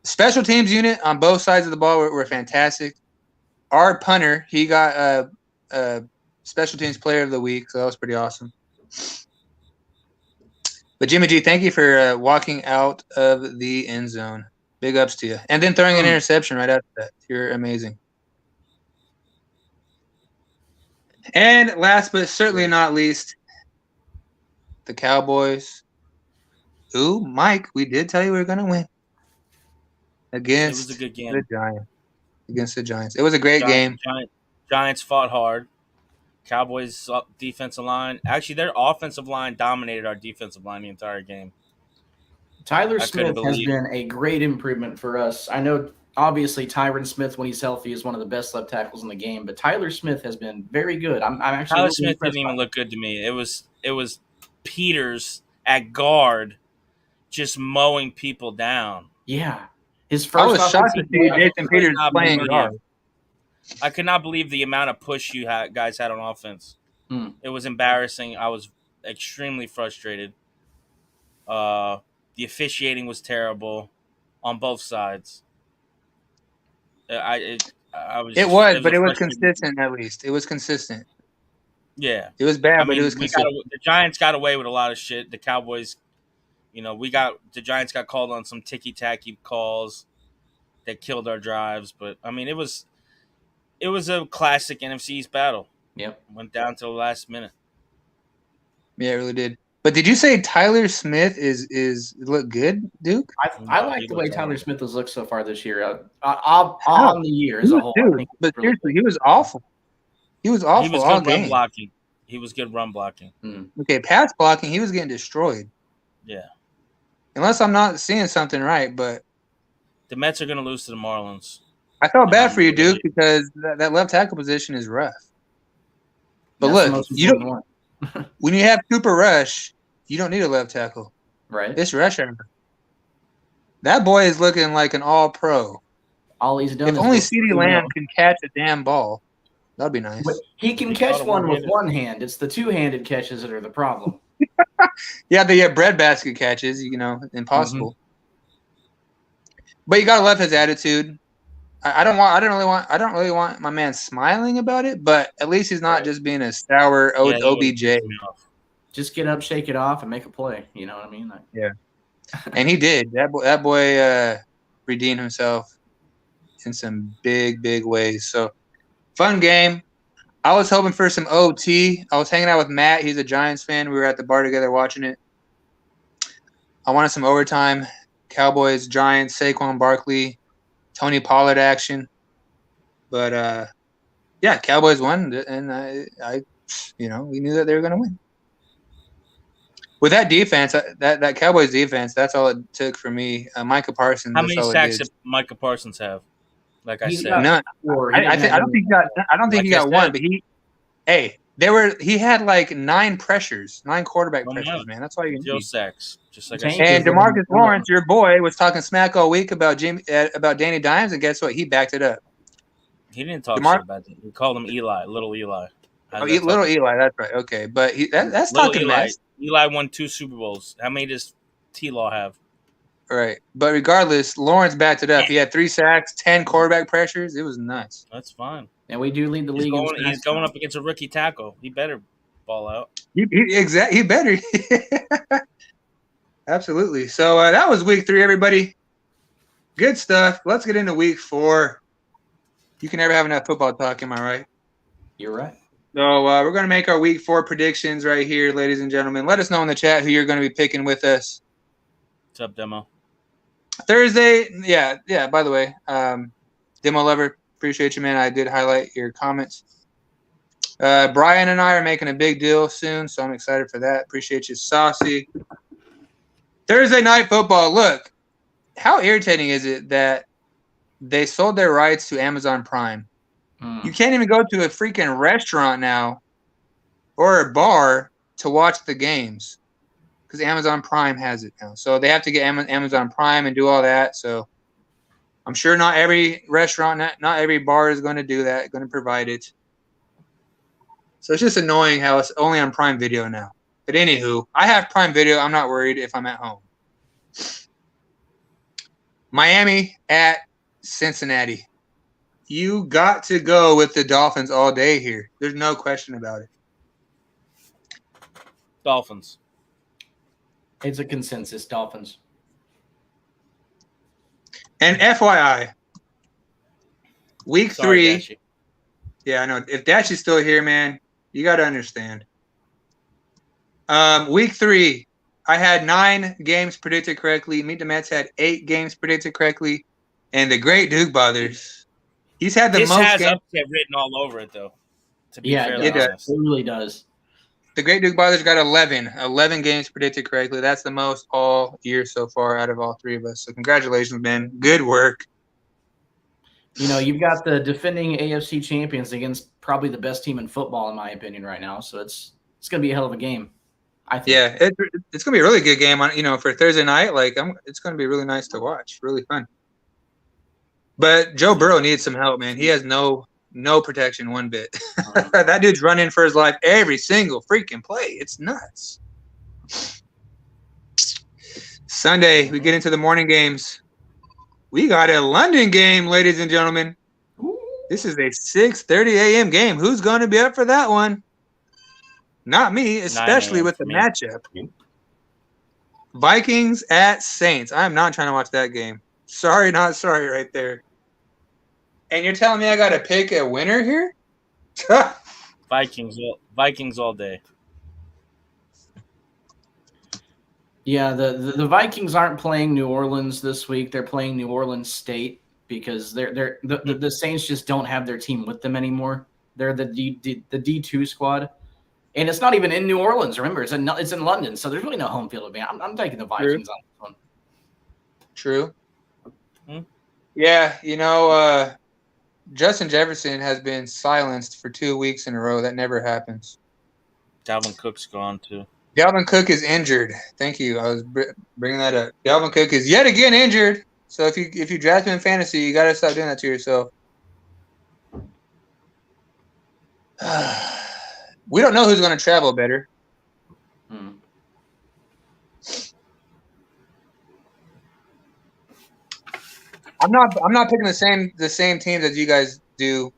Special teams unit on both sides of the ball were fantastic. Our punter, he got special teams player of the week, so that was pretty awesome. But Jimmy G, thank you for walking out of the end zone. Big ups to you. And then throwing an interception right after that. You're amazing. And last but certainly not least, the Cowboys. Ooh, Mike, we did tell you we were going to win. Against it was a good game. The Giants. Against the Giants. It was a great game. Giants fought hard. Cowboys defensive line. Actually, their offensive line dominated our defensive line the entire game. Tyler Smith has been a great improvement for us. I know, obviously, Tyron Smith, when he's healthy, is one of the best left tackles in the game. But Tyler Smith has been very good. I'm actually Tyler Smith didn't even look good to me. It was Peters at guard just mowing people down. Yeah. His first I was shocked to see Jason Peters playing guard. I could not believe the amount of push you guys had on offense. It was embarrassing. I was extremely frustrated. The officiating was terrible on both sides. It was consistent at least. It was consistent. Yeah, it was bad, but it was consistent. The Giants got away with a lot of shit. The Cowboys, the Giants got called on some ticky-tacky calls that killed our drives. But I mean, it was a classic NFC East battle. Yep. Went down to the last minute. Yeah, it really did. But did you say Tyler Smith is look good, Duke? I like the way Tyler Smith has looked so far this year. On the year as a whole. Dude, but seriously, he was awful. He was awful. He was good run blocking. He was good run blocking. Okay, pass blocking, he was getting destroyed. Yeah. Unless I'm not seeing something right, but the Mets are going to lose to the Marlins. I felt bad for you, Duke, because that left tackle position is rough. But look, when you have Cooper Rush, you don't need a left tackle. Right. It's Rusher. That boy is looking like an all-pro. All he's done. If only CeeDee Lamb can catch a damn ball, that'd be nice. He can catch one with one hand. It's the two-handed catches that are the problem. Yeah, they get breadbasket catches. Impossible. But you gotta love his attitude. I don't really want my man smiling about it, but at least he's not just being a sour OBJ. Just get up, shake it off, and make a play. You know what I mean? Yeah. And he did. That boy redeemed himself in some big ways. So fun game. I was hoping for some OT. I was hanging out with Matt. He's a Giants fan. We were at the bar together watching it. I wanted some overtime. Cowboys, Giants, Saquon Barkley, Tony Pollard action. But Cowboys won, and I we knew that they were going to win. With that defense, that Cowboys defense, that's all it took for me. Micah Parsons. How many sacks did Micah Parsons have? Like I said, none. I don't think he got one, but he had like 9 pressures, 9 quarterback pressures, man. That's all you need. Sacks, just like I said. And DeMarcus Lawrence, your boy, was talking smack all week about Danny Dimes, and guess what? He backed it up. He didn't talk shit about it. He called him Eli, little Eli. Little Eli, that's right. Okay, but that's talking mess. Eli won 2 Super Bowls. How many does T-Law have? Right. But regardless, Lawrence backed it up. He had 3 sacks, 10 quarterback pressures. It was nuts. That's fine. And we do lead the league. He's going up against a rookie tackle. He better ball out. He better. Absolutely. So that was week 3, everybody. Good stuff. Let's get into week 4. You can never have enough football talk, am I right? You're right. So we're going to make our week 4 predictions right here, ladies and gentlemen. Let us know in the chat who you're going to be picking with us. What's up, Demo? Thursday, yeah. By the way, Demo Lover, appreciate you, man. I did highlight your comments. Brian and I are making a big deal soon, so I'm excited for that. Appreciate you, Saucy. Thursday night football. Look, how irritating is it that they sold their rights to Amazon Prime? You can't even go to a freaking restaurant now or a bar to watch the games. because Amazon Prime has it now. So they have to get Amazon Prime and do all that. So I'm sure not every restaurant, not every bar is going to do that, going to provide it. So it's just annoying how it's only on Prime Video now. But anywho, I have Prime Video. I'm not worried if I'm at home. Miami at Cincinnati. You got to go with the Dolphins all day here. There's no question about it. Dolphins. It's a consensus. Dolphins. And FYI, week Sorry, 3. Dashi. Yeah, I know. If Dashi's still here, man, you got to understand. Week 3, I had 9 games predicted correctly. MeetDaMets had 8 games predicted correctly. And the Great Dukebothers, he's had the This most has games. upset written all over it, though. To be Yeah, fairly it does. honest. It really does. The Great Dukebothers got 11 games predicted correctly. That's the most all year so far out of all 3 of us. So congratulations, man. Good work. You know, you've got the defending AFC champions against probably the best team in football, in my opinion, right now. So it's going to be a hell of a game, I think. Yeah, it's going to be a really good game on for Thursday night. It's going to be really nice to watch. Really fun. But Joe Burrow needs some help, man. He has no protection one bit. That dude's running for his life every single freaking play. It's nuts. Sunday, we get into the morning games. We got a London game, ladies and gentlemen. This is a 6:30 a.m. game. Who's going to be up for that one? Not me, especially with the matchup. Vikings at Saints. I'm not trying to watch that game. Sorry, not sorry right there. And you're telling me I got to pick a winner here? Vikings all day. Yeah, the Vikings aren't playing New Orleans this week. They're playing New Orleans State because the Saints just don't have their team with them anymore. They're the D2 squad, and it's not even in New Orleans. Remember, it's in London, so there's really no home field advantage. I'm taking the Vikings on this one. True. Yeah, Justin Jefferson has been silenced for 2 weeks in a row. That never happens. Dalvin Cook's gone too. Dalvin Cook is injured. Thank you. I was bringing that up. Dalvin Cook is yet again injured. So if you draft him in fantasy, you got to stop doing that to yourself. We don't know who's going to travel better. I'm not picking the same teams as you guys do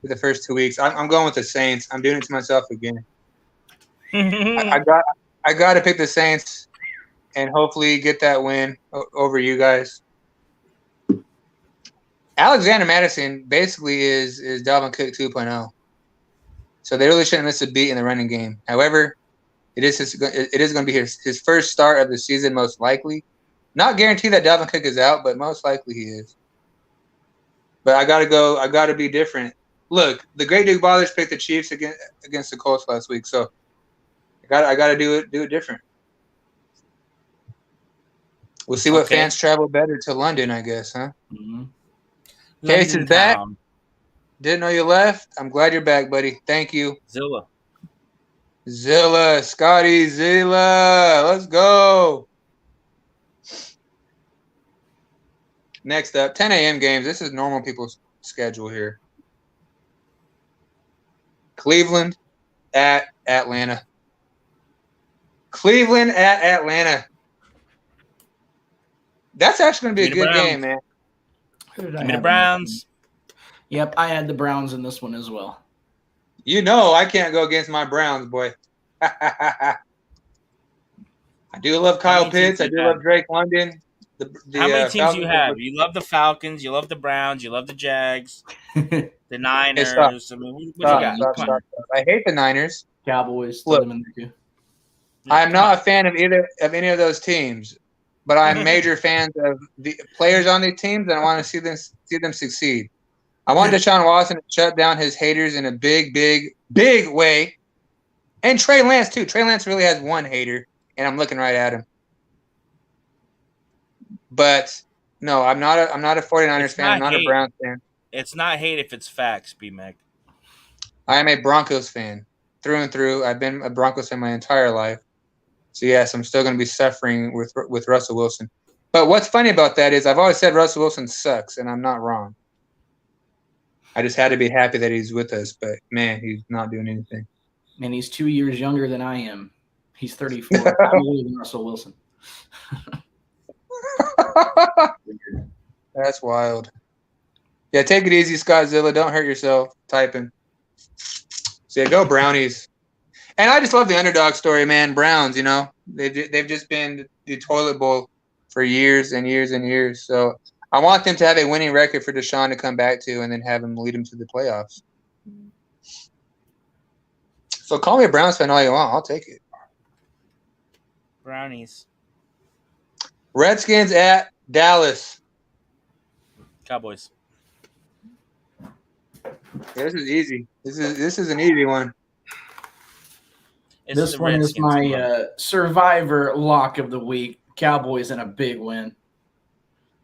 for the first 2 weeks. I'm going with the Saints. I'm doing it to myself again. I got to pick the Saints and hopefully get that win over you guys. Alexander Madison basically is Dalvin Cook 2.0. So they really shouldn't miss a beat in the running game. However, it is going to be his first start of the season, most likely. Not guaranteed that Dalvin Cook is out, but most likely he is. But I got to be different. Look, the Great Dukebothers picked the Chiefs against the Colts last week, so I got to do it different. We'll see what fans travel better to London, I guess, huh? Mm-hmm. Case is back. Didn't know you left. I'm glad you're back, buddy. Thank you. Zilla, Scotty Zilla. Let's go. Next up, 10 a.m. games. This is normal people's schedule here. Cleveland at Atlanta. Cleveland at Atlanta. That's actually going to be a good game, man. Give me the Browns. Yep, I had the Browns in this one as well. You know I can't go against my Browns, boy. I do love Kyle Pitts. I do love Drake London. How many teams do you have? You love the Falcons. You love the Browns. You love the Jags. The Niners. I mean, what you got? Stop. I hate the Niners. Cowboys. Look, I'm not a fan of any of those teams, but I'm major fans of the players on these teams, and I want to see them succeed. I want Deshaun Watson to shut down his haters in a big, big, big way, and Trey Lance too. Trey Lance really has one hater, and I'm looking right at him. But no, I'm not a 49ers fan. I'm not a Browns fan. It's not hate if it's facts, BMac. I am a Broncos fan through and through. I've been a Broncos fan my entire life. So yes, I'm still going to be suffering with Russell Wilson. But what's funny about that is I've always said Russell Wilson sucks, and I'm not wrong. I just had to be happy that he's with us, but man, he's not doing anything. And he's 2 years younger than I am. He's 34. I'm older than Russell Wilson. That's wild. Yeah, take it easy, Scottzilla. Don't hurt yourself typing. So yeah, go Brownies. And I just love the underdog story, man. Browns, you know, they've just been the toilet bowl for years and years and years. So I want them to have a winning record for Deshaun to come back to and then have him lead him to the playoffs. So call me a Browns fan all you want. I'll take it. Brownies. Redskins at Dallas. Cowboys. Yeah, this is easy. This is an easy one. This one is my survivor lock of the week. Cowboys in a big win.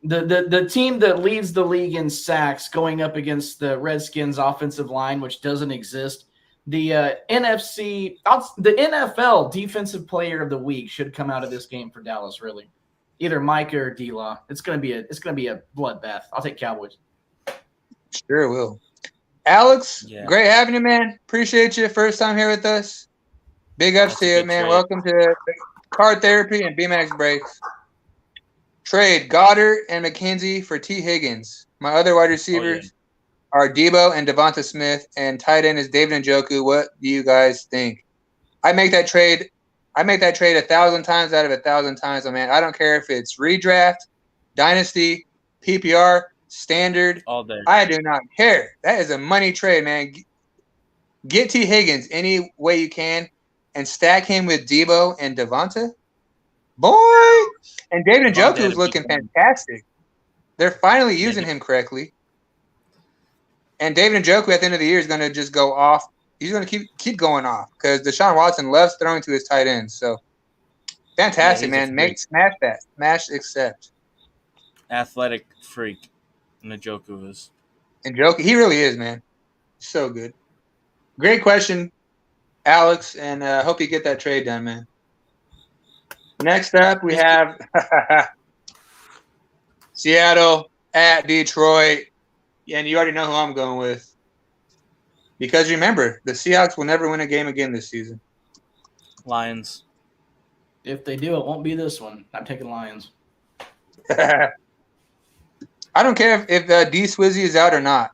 The team that leads the league in sacks going up against the Redskins offensive line, which doesn't exist. The NFL defensive player of the week should come out of this game for Dallas, really. Either Micah or D-Law. It's gonna be a bloodbath. I'll take Cowboys. Sure will. Alex, great having you, man. Appreciate you. First time here with us. Big ups to you, man. Welcome to Card Therapy and BMacs Breaks. Trade Goddard and McKenzie for T. Higgins. My other wide receivers are Debo and Devonta Smith, and tight end is David Njoku. What do you guys think? I make that trade 1,000 times out of 1,000 times, man. I don't care if it's redraft, dynasty, PPR, standard. All day. I do not care. That is a money trade, man. Get T. Higgins any way you can and stack him with Debo and Devonta. Boy! And David Njoku is looking fantastic. They're finally using him correctly. And David Njoku at the end of the year is going to just go off. He's going to keep going off because Deshaun Watson loves throwing to his tight ends. So, fantastic, man. Smash that. Smash accept. Athletic freak. Njoku is. Njoku, he really is, man. So good. Great question, Alex, and hope you get that trade done, man. Next up, we have Seattle at Detroit. And you already know who I'm going with. Because remember, the Seahawks will never win a game again this season. Lions. If they do, it won't be this one. I'm taking Lions. I don't care if D Swizzy is out or not.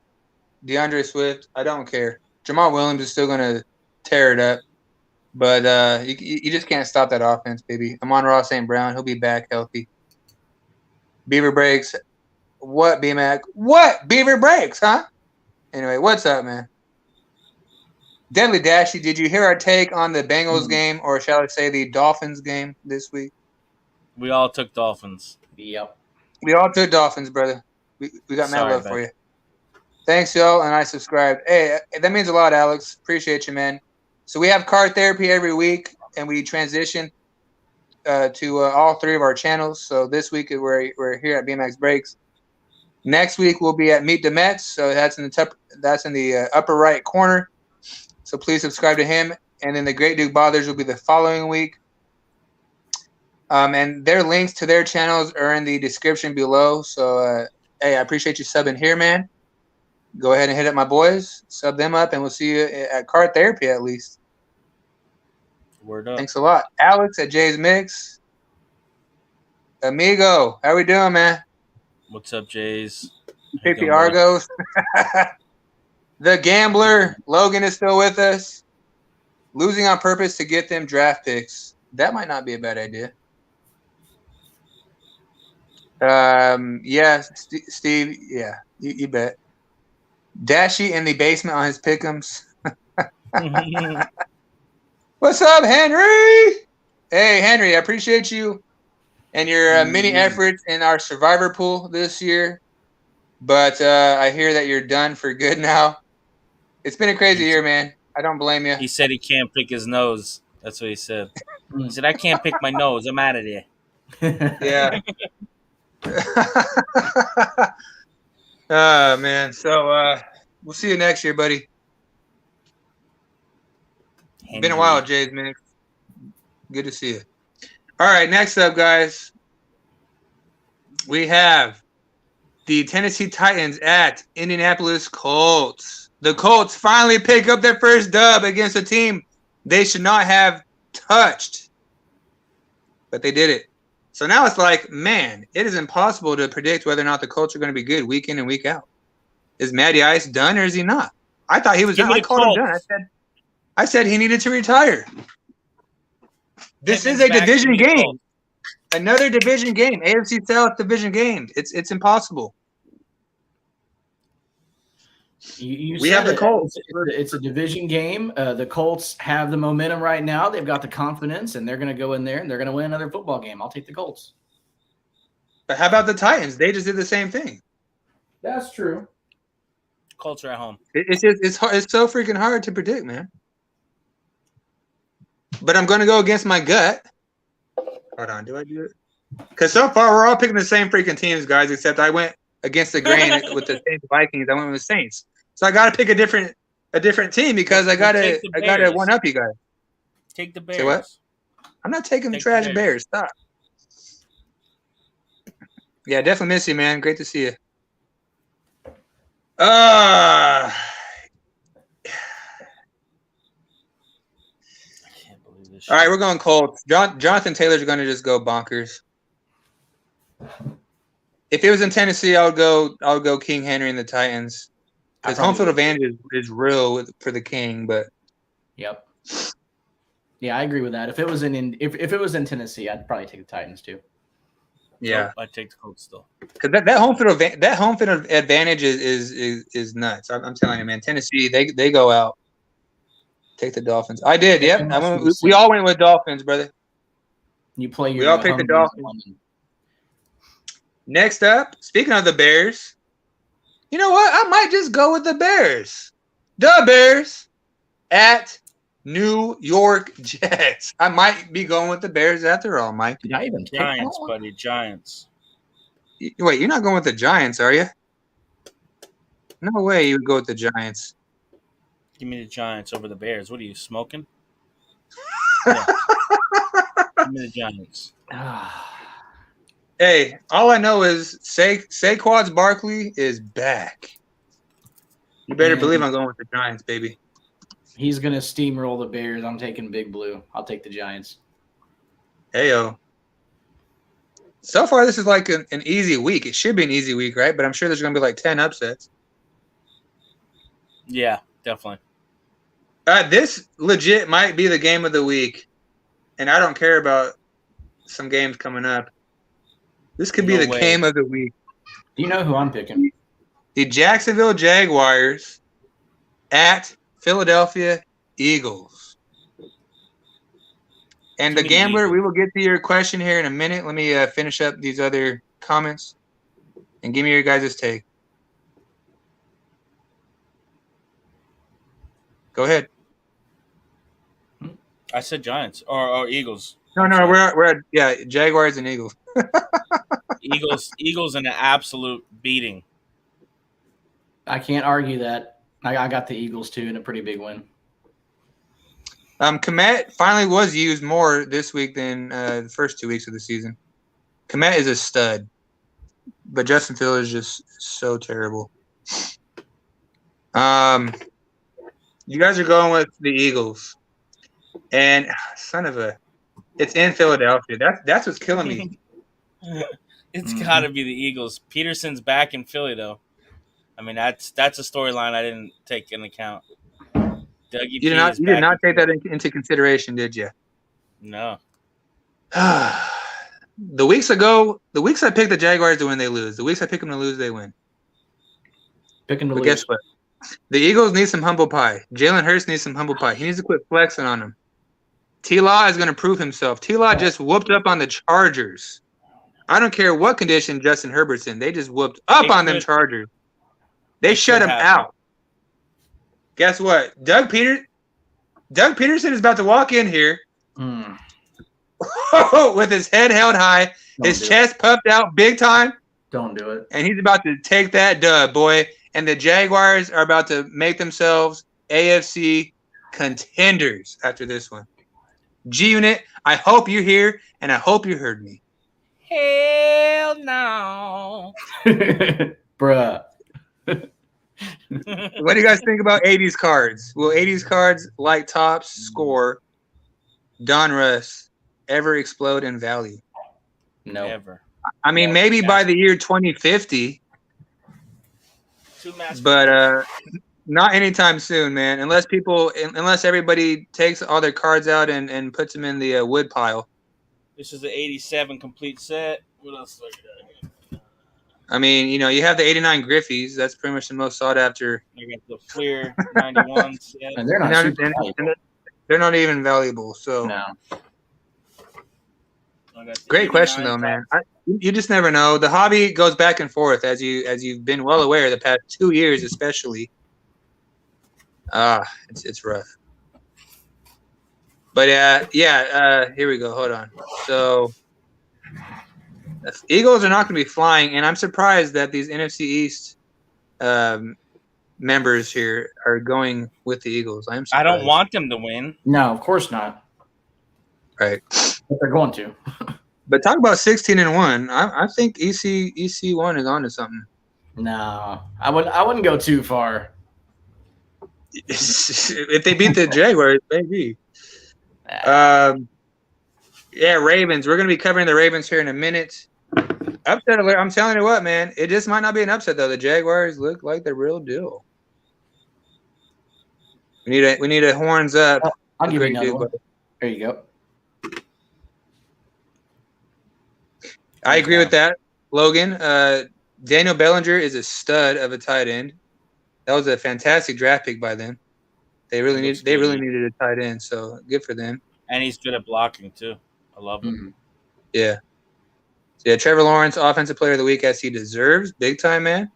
DeAndre Swift, I don't care. Jamal Williams is still going to tear it up. But you just can't stop that offense, baby. Amon-Ra St. Brown, he'll be back healthy. Beaver Breaks. What, BMac? What? Beaver Breaks, huh? Anyway, what's up, man? Deadly Dashy, did you hear our take on the Bengals game, or shall I say the Dolphins game this week? We all took Dolphins. Yep. We all took Dolphins, brother. We got mad love for you. Thanks, y'all, and I subscribed. Hey, that means a lot, Alex. Appreciate you, man. So we have Card Therapy every week, and we transition to all three of our channels. So this week we're here at BMacs Breaks. Next week we'll be at MeetDaMets, so that's in the upper right corner. So please subscribe to him. And then the Great Dukebothers will be the following week. And their links to their channels are in the description below. So hey, I appreciate you subbing here, man. Go ahead and hit up my boys, sub them up, and we'll see you at Card Therapy at least. Word up. Thanks a lot, Alex at Jay's Mix. Amigo, how we doing, man? What's up, Jays? PP Argos. The Gambler. Logan is still with us. Losing on purpose to get them draft picks. That might not be a bad idea. Yeah, Steve. Yeah, you bet. Dashy in the basement on his pick'ems. What's up, Henry? Hey, Henry, I appreciate you and your many efforts in our survivor pool this year. But I hear that you're done for good now. It's been a crazy year, man. I don't blame you. He said he can't pick his nose. That's what he said. He said, I can't pick my nose. I'm out of there. Yeah. Man. So we'll see you next year, buddy. Henry. Been a while, Jay's, man. Good to see you. All right, next up, guys, we have the Tennessee Titans at Indianapolis Colts. The Colts finally pick up their first dub against a team they should not have touched, but they did it. So now it's like, man, it is impossible to predict whether or not the Colts are going to be good week in and week out. Is Matty Ice done or is he not? I thought he was done. I called him done. I said he needed to retire. This is a division game. Another division game. AFC South division game. It's impossible. We have the Colts. It's a division game. The Colts have the momentum right now. They've got the confidence, and they're going to go in there, and they're going to win another football game. I'll take the Colts. But how about the Titans? They just did the same thing. That's true. Colts are at home. It's so freaking hard to predict, man. But I'm going to go against my gut. Hold on. Do I do it? Because so far, we're all picking the same freaking teams, guys, except I went against the grain with the Saints Vikings. I went with the Saints. So I got to pick a different team because I got to one up you guys. Take the Bears. Say what? I'm not taking the trash Bears. Stop. Yeah, definitely miss you, man. Great to see you. I can't believe this. All right, we're going Colts. Jonathan Taylor's going to just go bonkers. If it was in Tennessee, I would go King Henry and the Titans. Because home field advantage is real for the King, but yep. Yeah, I agree with that. If it was in Tennessee, I'd probably take the Titans too. Yeah, nope, I'd take the Colts still. Because that home field advantage is nuts. I'm telling you, man. Tennessee, they go out. Take the Dolphins. I did. Yep. We all went with Dolphins, brother. You play your. We all picked the Dolphins. Next up, speaking of the Bears, you know what? I might just go with the Bears. The Bears at New York Jets. I might be going with the Bears after all, Mike. Did I even take Giants, buddy? Giants. Wait, you're not going with the Giants, are you? No way you would go with the Giants. Give me the Giants over the Bears. What are you, smoking? Yeah. Give me the Giants. Hey, all I know is Saquon Barkley is back. You better believe I'm going with the Giants, baby. He's going to steamroll the Bears. I'm taking Big Blue. I'll take the Giants. Heyo. So far, this is like an easy week. It should be an easy week, right? But I'm sure there's going to be like 10 upsets. Yeah, definitely. This legit might be the game of the week. And I don't care about some games coming up. This could be the game of the week. Do you know who I'm picking? The Jacksonville Jaguars at Philadelphia Eagles. And the gambler, we will get to your question here in a minute. Let me finish up these other comments and give me your guys' take. Go ahead. I said Giants or Eagles. No, we're at Jaguars and Eagles. Eagles in an absolute beating. I can't argue that. I got the Eagles too in a pretty big win. Komet finally was used more this week than the first 2 weeks of the season. Komet is a stud, but Justin Fields is just so terrible. You guys are going with the Eagles, and it's in Philadelphia. That's what's killing me. It's got to be the Eagles. Peterson's back in Philly, though. I mean, that's a storyline I didn't take into account. You did not take that into consideration, did you? No. The weeks I picked the Jaguars to win, they lose. The weeks I pick them to lose, they win. Pick them to but lose. Guess what? The Eagles need some humble pie. Jalen Hurts needs some humble pie. He needs to quit flexing on them. T-Law is going to prove himself. T-Law just whooped up on the Chargers. I don't care what condition Justin Herbert's in. They just whooped up on them Chargers. They shut him out. Guess what? Doug Peterson is about to walk in here with his head held high, his chest puffed out big time. Don't do it. And he's about to take that dub, boy. And the Jaguars are about to make themselves AFC contenders after this one. G-Unit, I hope you're here, and I hope you heard me. Hell no. Bruh. What do you guys think about 80s cards? Will 80s cards like Topps, Score, Donruss ever explode in value? No. Never. I mean, maybe by the year 2050, but not anytime soon, man. Unless everybody takes all their cards out and puts them in the wood pile. This is the 87 complete set. What else do I got here? I mean, you have the 89 Griffies. That's pretty much the most sought after. You got the Fleer 91 set. And they're not super valuable. They're not even valuable. So no. Great question though, man. You just never know. The hobby goes back and forth, as you've been well aware the past 2 years, especially. It's rough. But here we go. Hold on. So the Eagles are not going to be flying, and I'm surprised that these NFC East members here are going with the Eagles. I'm surprised. I don't want them to win. No, of course not. Right. But they're going to. But talk about 16-1. I think EC1 is onto something. No, I wouldn't go too far. If they beat the Jaguars, maybe. Ravens. We're going to be covering the Ravens here in a minute. Upset alert. I'm telling you what, man. It just might not be an upset, though. The Jaguars look like the real deal. We need a horns up. I'll give you another one. There you go. I agree with that, Logan. Daniel Bellinger is a stud of a tight end. That was a fantastic draft pick by them. They really needed a tight end, so good for them. And he's good at blocking too. I love him. Mm-hmm. Yeah, Trevor Lawrence, Offensive Player of the Week, as he deserves, big time, man.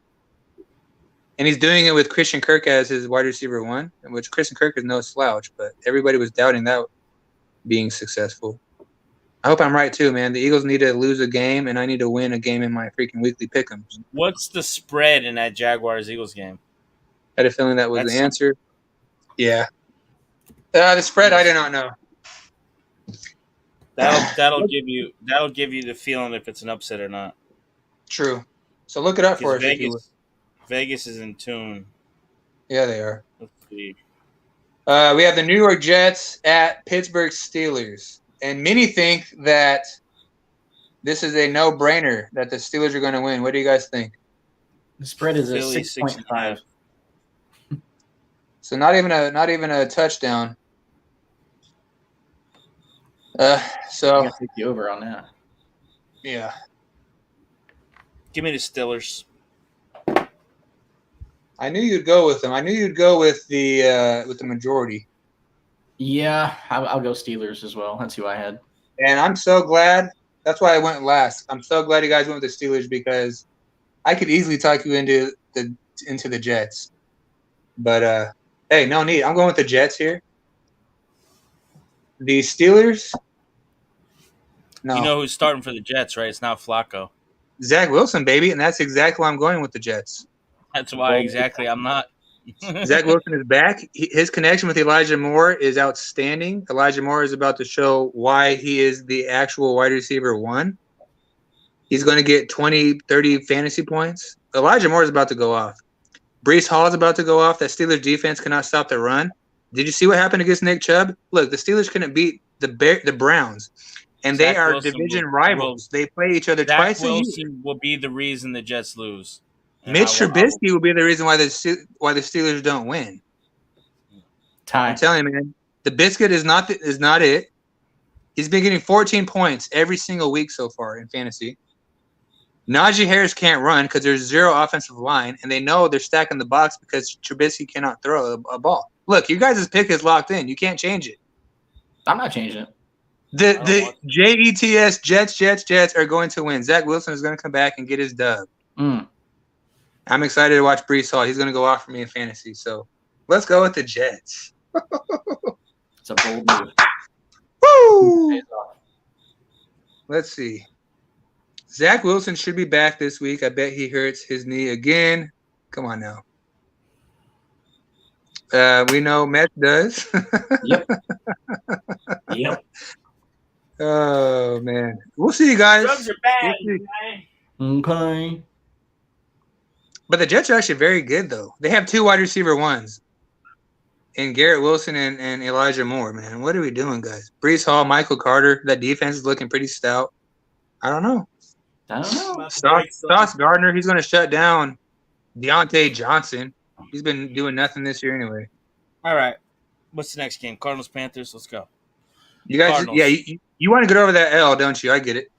And he's doing it with Christian Kirk as his wide receiver 1, which Christian Kirk is no slouch, but everybody was doubting that being successful. I hope I'm right too, man. The Eagles need to lose a game, and I need to win a game in my freaking weekly pick'ems. What's the spread in that Jaguars-Eagles game? I had a feeling that was the answer. Yeah. The spread, I do not know. That'll give you the feeling if it's an upset or not. True. So look it up for us. Vegas is in tune. Yeah, they are. Let's see. We have the New York Jets at Pittsburgh Steelers. And many think that this is a no-brainer that the Steelers are going to win. What do you guys think? The spread is a 6.5. So not even a touchdown. So take you over on that. Yeah. Give me the Steelers. I knew you'd go with them. I knew you'd go with the majority. Yeah, I'll go Steelers as well. That's who I had. And I'm so glad. That's why I went last. I'm so glad you guys went with the Steelers because I could easily talk you into the Jets. But hey, no need. I'm going with the Jets here. The Steelers. No. You know who's starting for the Jets, right? It's not Flacco. Zach Wilson, baby, and that's exactly why I'm going with the Jets. That's why exactly I'm not. Zach Wilson is back. His connection with Elijah Moore is outstanding. Elijah Moore is about to show why he is the actual wide receiver 1. He's going to get 20, 30 fantasy points. Elijah Moore is about to go off. Breece Hall is about to go off. That Steelers defense cannot stop the run. Did you see what happened against Nick Chubb? Look, the Steelers couldn't beat the Browns, and they are division rivals. They play each other twice a year. Zach Wilson will be the reason the Jets lose. Mitch Trubisky will be the reason why the Steelers don't win. I'm telling you, man, the biscuit is not it. He's been getting 14 points every single week so far in fantasy. Najee Harris can't run because there's zero offensive line, and they know they're stacking the box because Trubisky cannot throw a ball. Look, you guys' pick is locked in. You can't change it. I'm not changing it. The Jets are going to win. Zach Wilson is going to come back and get his dub. I'm excited to watch Breece Hall. He's going to go off for me in fantasy. So let's go with the Jets. It's a bold move. Woo! Let's see. Zach Wilson should be back this week. I bet he hurts his knee again. Come on now. We know Mets does. Yep. Yep. Oh man, we'll see you guys. Drugs are bad. Okay. But the Jets are actually very good though. They have 2 wide receiver ones. And Garrett Wilson and Elijah Moore, man. What are we doing, guys? Brees Hall, Michael Carter. That defense is looking pretty stout. I don't know. Sauce Gardner, he's going to shut down Deontay Johnson. He's been doing nothing this year anyway. All right. What's the next game? Cardinals, Panthers. Let's go. You guys, yeah, you want to get over that L, don't you? I get it.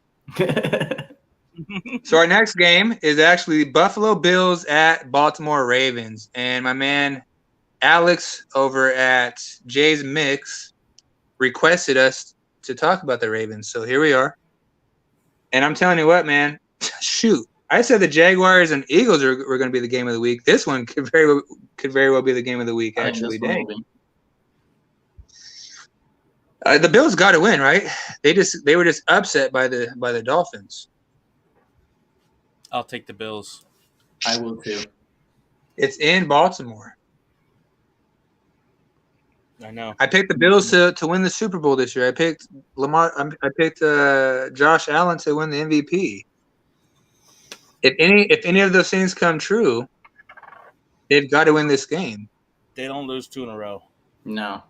So our next game is actually Buffalo Bills at Baltimore Ravens. And my man Alex over at Jay's Mix requested us to talk about the Ravens. So here we are. And I'm telling you what, man, shoot. I said the Jaguars and Eagles were going to be the game of the week. This one could very well be the game of the week, actually. Dang. The Bills got to win, right? They were just upset by the Dolphins. I'll take the Bills. I will too. It's in Baltimore. I know. I picked the Bills to win the Super Bowl this year. I picked Lamar. I picked Josh Allen to win the MVP. If any of those things come true, they've got to win this game. They don't lose 2 in a row. No,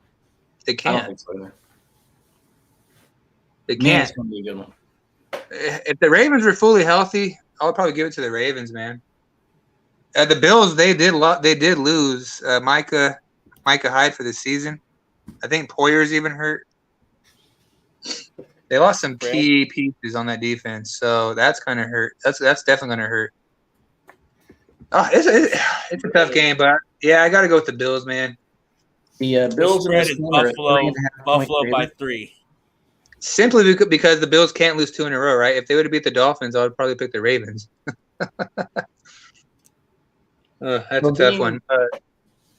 they can't. I don't think so. They can't. It's gonna be a good one. If the Ravens were fully healthy, I would probably give it to the Ravens, man. The Bills, they did lose Micah Hyde for the season. I think Poyer's even hurt. They lost some key pieces on that defense, so that's kind of hurt. That's definitely going to hurt. Oh, it's a tough game, but yeah, I got to go with the Bills, man. The Bills spread is Buffalo by 3. Simply because the Bills can't lose 2 in a row, right? If they would have beat the Dolphins, I would probably pick the Ravens. That's a tough one.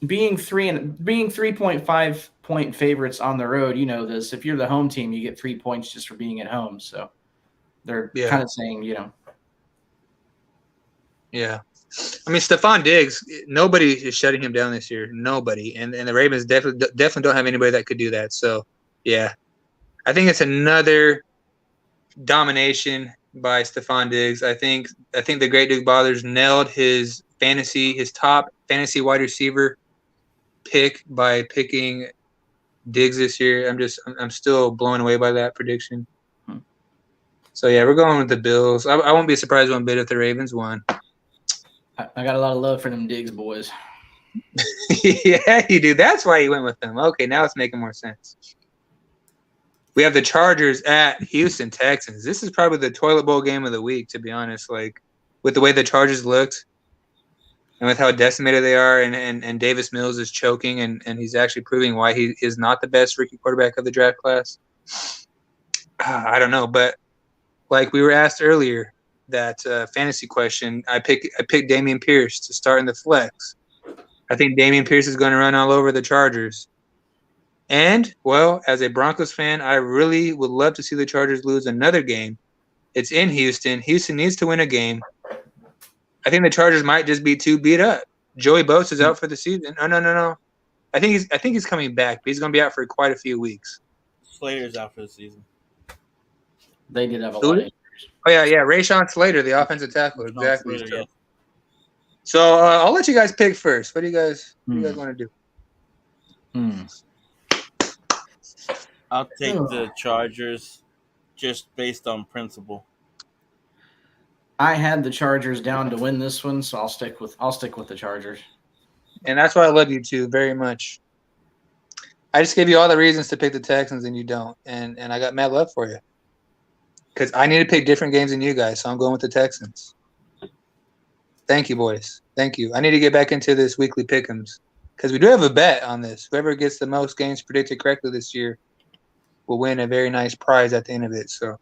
Being 3.5 point favorites on the road, you know this. If you're the home team, you get 3 points just for being at home. So they're kind of saying, Yeah. I mean, Stephon Diggs, nobody is shutting him down this year. Nobody. And the Ravens definitely don't have anybody that could do that. So, yeah. I think it's another domination by Stephon Diggs. I think the Great Dukebothers nailed his top fantasy wide receiver pick by picking Diggs this year. I'm still blown away by that prediction. So yeah, we're going with the Bills. I won't be surprised one bit if the Ravens won. I got a lot of love for them Diggs boys. Yeah, you do. That's why you went with them. Okay, now it's making more sense. We have the Chargers at Houston Texans. This is probably the toilet bowl game of the week, to be honest. Like, with the way the Chargers looked and with how decimated they are, and Davis Mills is choking, and he's actually proving why he is not the best rookie quarterback of the draft class. I don't know, but like we were asked earlier, that fantasy question, I picked Dameon Pierce to start in the flex. I think Dameon Pierce is going to run all over the Chargers. And, well, as a Broncos fan, I really would love to see the Chargers lose another game. It's in Houston. Houston needs to win a game. I think the Chargers might just be too beat up. Joey Bosa is out for the season. No. I think he's coming back, but he's going to be out for quite a few weeks. Slater's out for the season. They did have a lot of injuries. Oh, yeah. Rashawn Slater, the offensive tackle. Exactly. Slater, yeah. So I'll let you guys pick first. What do you guys want to do? I'll take the Chargers just based on principle. I had the Chargers down to win this one, so I'll stick with the Chargers. And that's why I love you two very much. I just gave you all the reasons to pick the Texans and you don't. And I got mad love for you. Because I need to pick different games than you guys, so I'm going with the Texans. Thank you, boys. Thank you. I need to get back into this weekly pick'ems. Because we do have a bet on this. Whoever gets the most games predicted correctly this year will win a very nice prize at the end of it. So,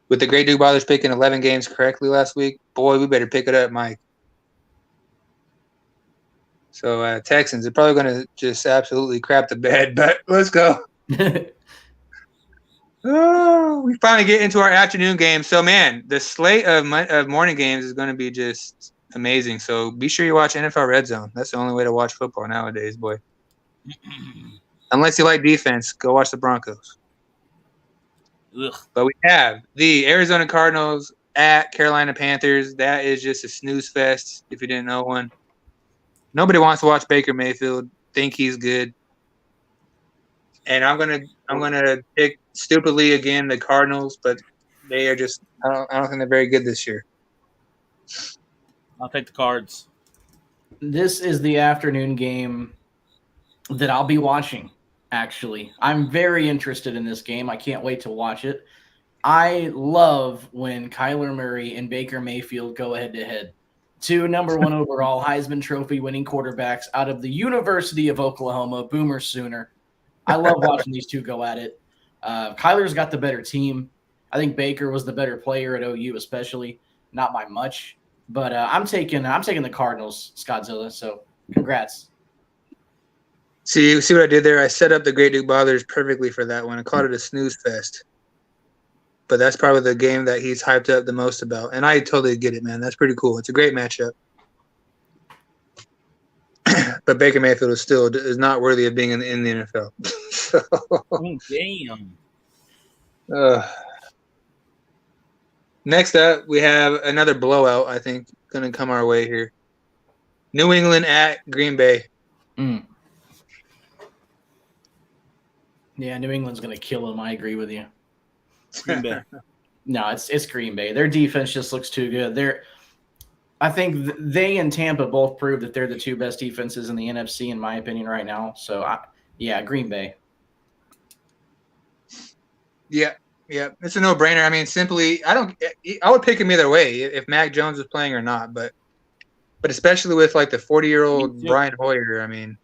with the Great Dukebothers picking 11 games correctly last week, boy, we better pick it up, Mike. So, Texans, they're probably going to just absolutely crap the bed, but let's go. Oh, we finally get into our afternoon game. So, man, the slate of morning games is going to be just amazing. So, be sure you watch NFL Red Zone. That's the only way to watch football nowadays, boy. Unless you like defense, go watch the Broncos. Ugh. But we have the Arizona Cardinals at Carolina Panthers. That is just a snooze fest if you didn't know one. Nobody wants to watch Baker Mayfield. Think he's good. And I'm gonna pick stupidly again the Cardinals, but they are just I don't think they're very good this year. I'll take the Cards. This is the afternoon game that I'll be watching, actually. I'm very interested in this game. I can't wait to watch it. I love when Kyler Murray and Baker Mayfield go head-to-head. Two number one overall Heisman Trophy winning quarterbacks out of the University of Oklahoma, Boomer Sooner. I love watching these two go at it. Kyler's got the better team. I think Baker was the better player at OU, especially, not by much. But I'm taking the Cardinals, Scottzilla. So congrats. See what I did there? I set up the Great Dukebothers perfectly for that one. I called it a snooze fest. But that's probably the game that he's hyped up the most about. And I totally get it, man. That's pretty cool. It's a great matchup. But Baker Mayfield is not worthy of being in the NFL. So, Damn. Next up, we have another blowout, I think, going to come our way here. New England at Green Bay. Yeah, New England's going to kill them. I agree with you. Green Bay. No, it's Green Bay. Their defense just looks too good. I think they and Tampa both proved that they're the two best defenses in the NFC, in my opinion, right now. So, Green Bay. Yeah, it's a no-brainer. I mean, simply, I would pick him either way if Mac Jones was playing or not. But especially with like the 40-year-old Brian Hoyer, I mean,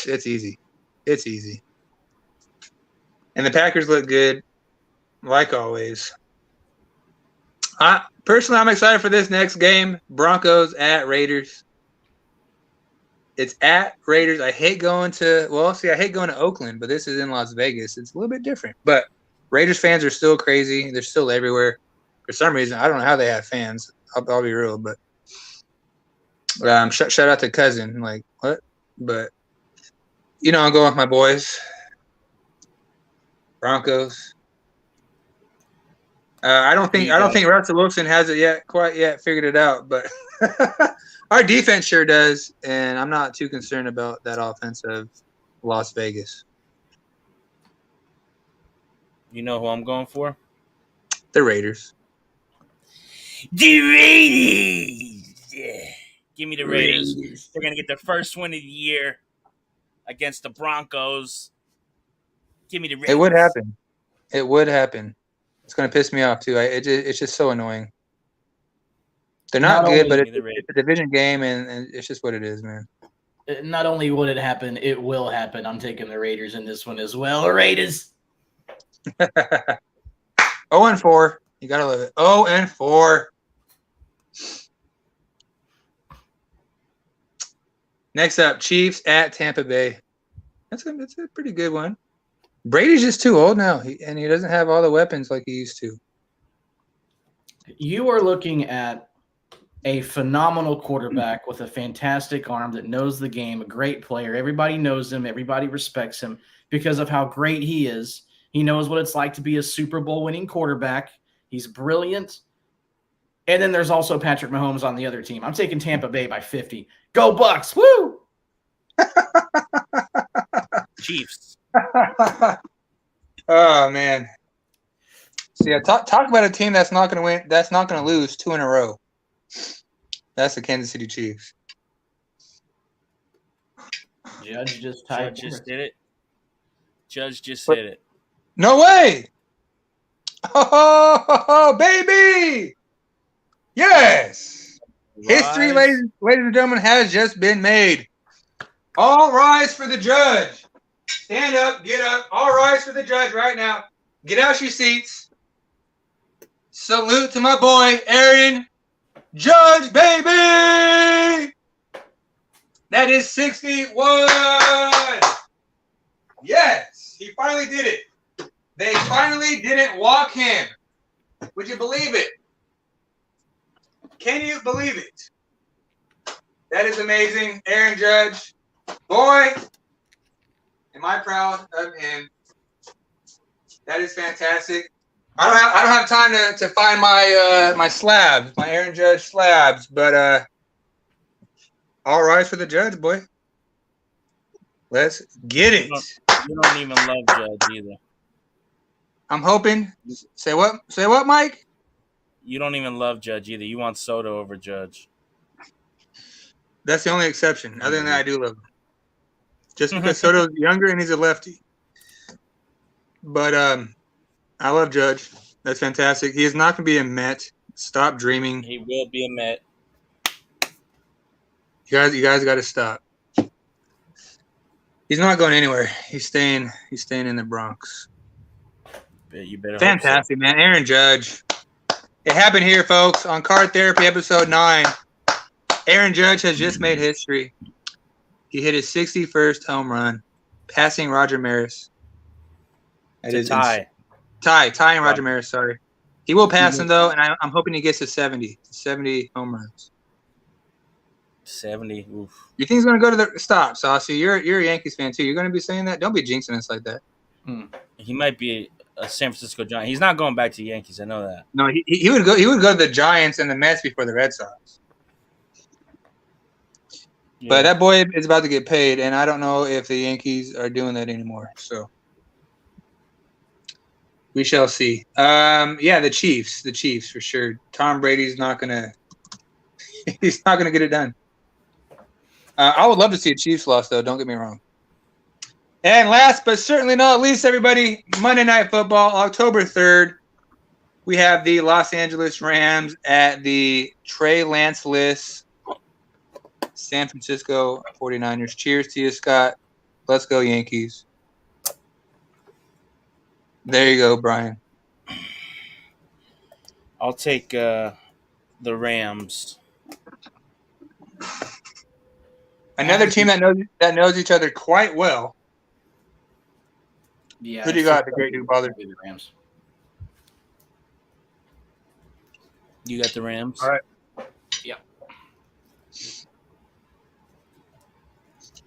it's easy. It's easy. And the Packers look good, like always. Personally, I'm excited for this next game. Broncos at Raiders. It's at Raiders. I hate going to Oakland, but this is in Las Vegas. It's a little bit different. But Raiders fans are still crazy. They're still everywhere. For some reason, I don't know how they have fans. I'll be real, but shout out to Cousin. Like, what? But, I'm going with my boys. Broncos. I don't think Russell Wilson has it quite yet figured it out, but our defense sure does, and I'm not too concerned about that offense of Las Vegas. You know who I'm going for? The Raiders. The Raiders! Yeah. Give me the Raiders. They're going to get their first win of the year against the Broncos. Give me the Raiders. It would happen. It's going to piss me off, too. It's just so annoying. They're not good, but it's a division game, and it's just what it is, man. Not only would it happen, it will happen. I'm taking the Raiders in this one as well. Raiders. 0-4. You got to love it. 0-4. Next up, Chiefs at Tampa Bay. That's a pretty good one. Brady's just too old now, and he doesn't have all the weapons like he used to. You are looking at a phenomenal quarterback with a fantastic arm that knows the game, a great player. Everybody knows him. Everybody respects him because of how great he is. He knows what it's like to be a Super Bowl winning quarterback. He's brilliant. And then there's also Patrick Mahomes on the other team. I'm taking Tampa Bay by 50. Go Bucks! Woo! Chiefs. Oh man. So yeah, talk about a team that's not going to win. That's not going to lose 2 in a row. That's the Kansas City Chiefs. Judge just did it. Judge just said it. No way! Oh, baby! Yes! History, ladies and gentlemen, has just been made. All rise for the judge. Stand up, get up. All rise for the judge right now. Get out your seats. Salute to my boy, Aaron Judge, baby! That is 61. Yes, he finally did it. They finally didn't walk him. Would you believe it? Can you believe it? That is amazing. Aaron Judge, boy, Am I proud of him? That is fantastic. I don't have time to find my my slabs, my Aaron Judge slabs, but all rise for the judge, boy. Let's get it. You don't even love Judge either. I'm hoping. Say what? Say what, Mike? You don't even love Judge either. You want Soto over Judge. That's the only exception. Other than that, I do love him. Just because Soto's younger and he's a lefty. But I love Judge. That's fantastic. He is not going to be a Met. Stop dreaming. He will be a Met. You guys got to stop. He's not going anywhere. He's staying in the Bronx. You better. Fantastic, man. Aaron Judge. It happened here, folks, on Card Therapy episode 9. Aaron Judge has just made history. He hit his 61st home run, passing Roger Maris. That is tie. Tying Roger Maris, sorry. He will pass him, though, and I'm hoping he gets to 70 home runs. 70. Oof. You think he's going to go to the – stop, Saucy. You're a Yankees fan, too. You're going to be saying that? Don't be jinxing us like that. He might be a San Francisco Giant. He's not going back to the Yankees. I know that. No, he would go. He would go to the Giants and the Mets before the Red Sox. Yeah. But that boy is about to get paid, and I don't know if the Yankees are doing that anymore. So we shall see. Yeah, the Chiefs for sure. Tom Brady's not gonna. He's not gonna get it done. I would love to see a Chiefs loss, though. Don't get me wrong. And last but certainly not least, everybody, Monday Night Football, October 3rd. We have the Los Angeles Rams at the Trey Lance-less San Francisco 49ers. Cheers to you, Scott. Let's go, Yankees. There you go, Brian. I'll take the Rams. Another team that knows each other quite well. Yeah. Who do you got, the Great Dukebothers? The Rams. You got the Rams? All right. Yeah.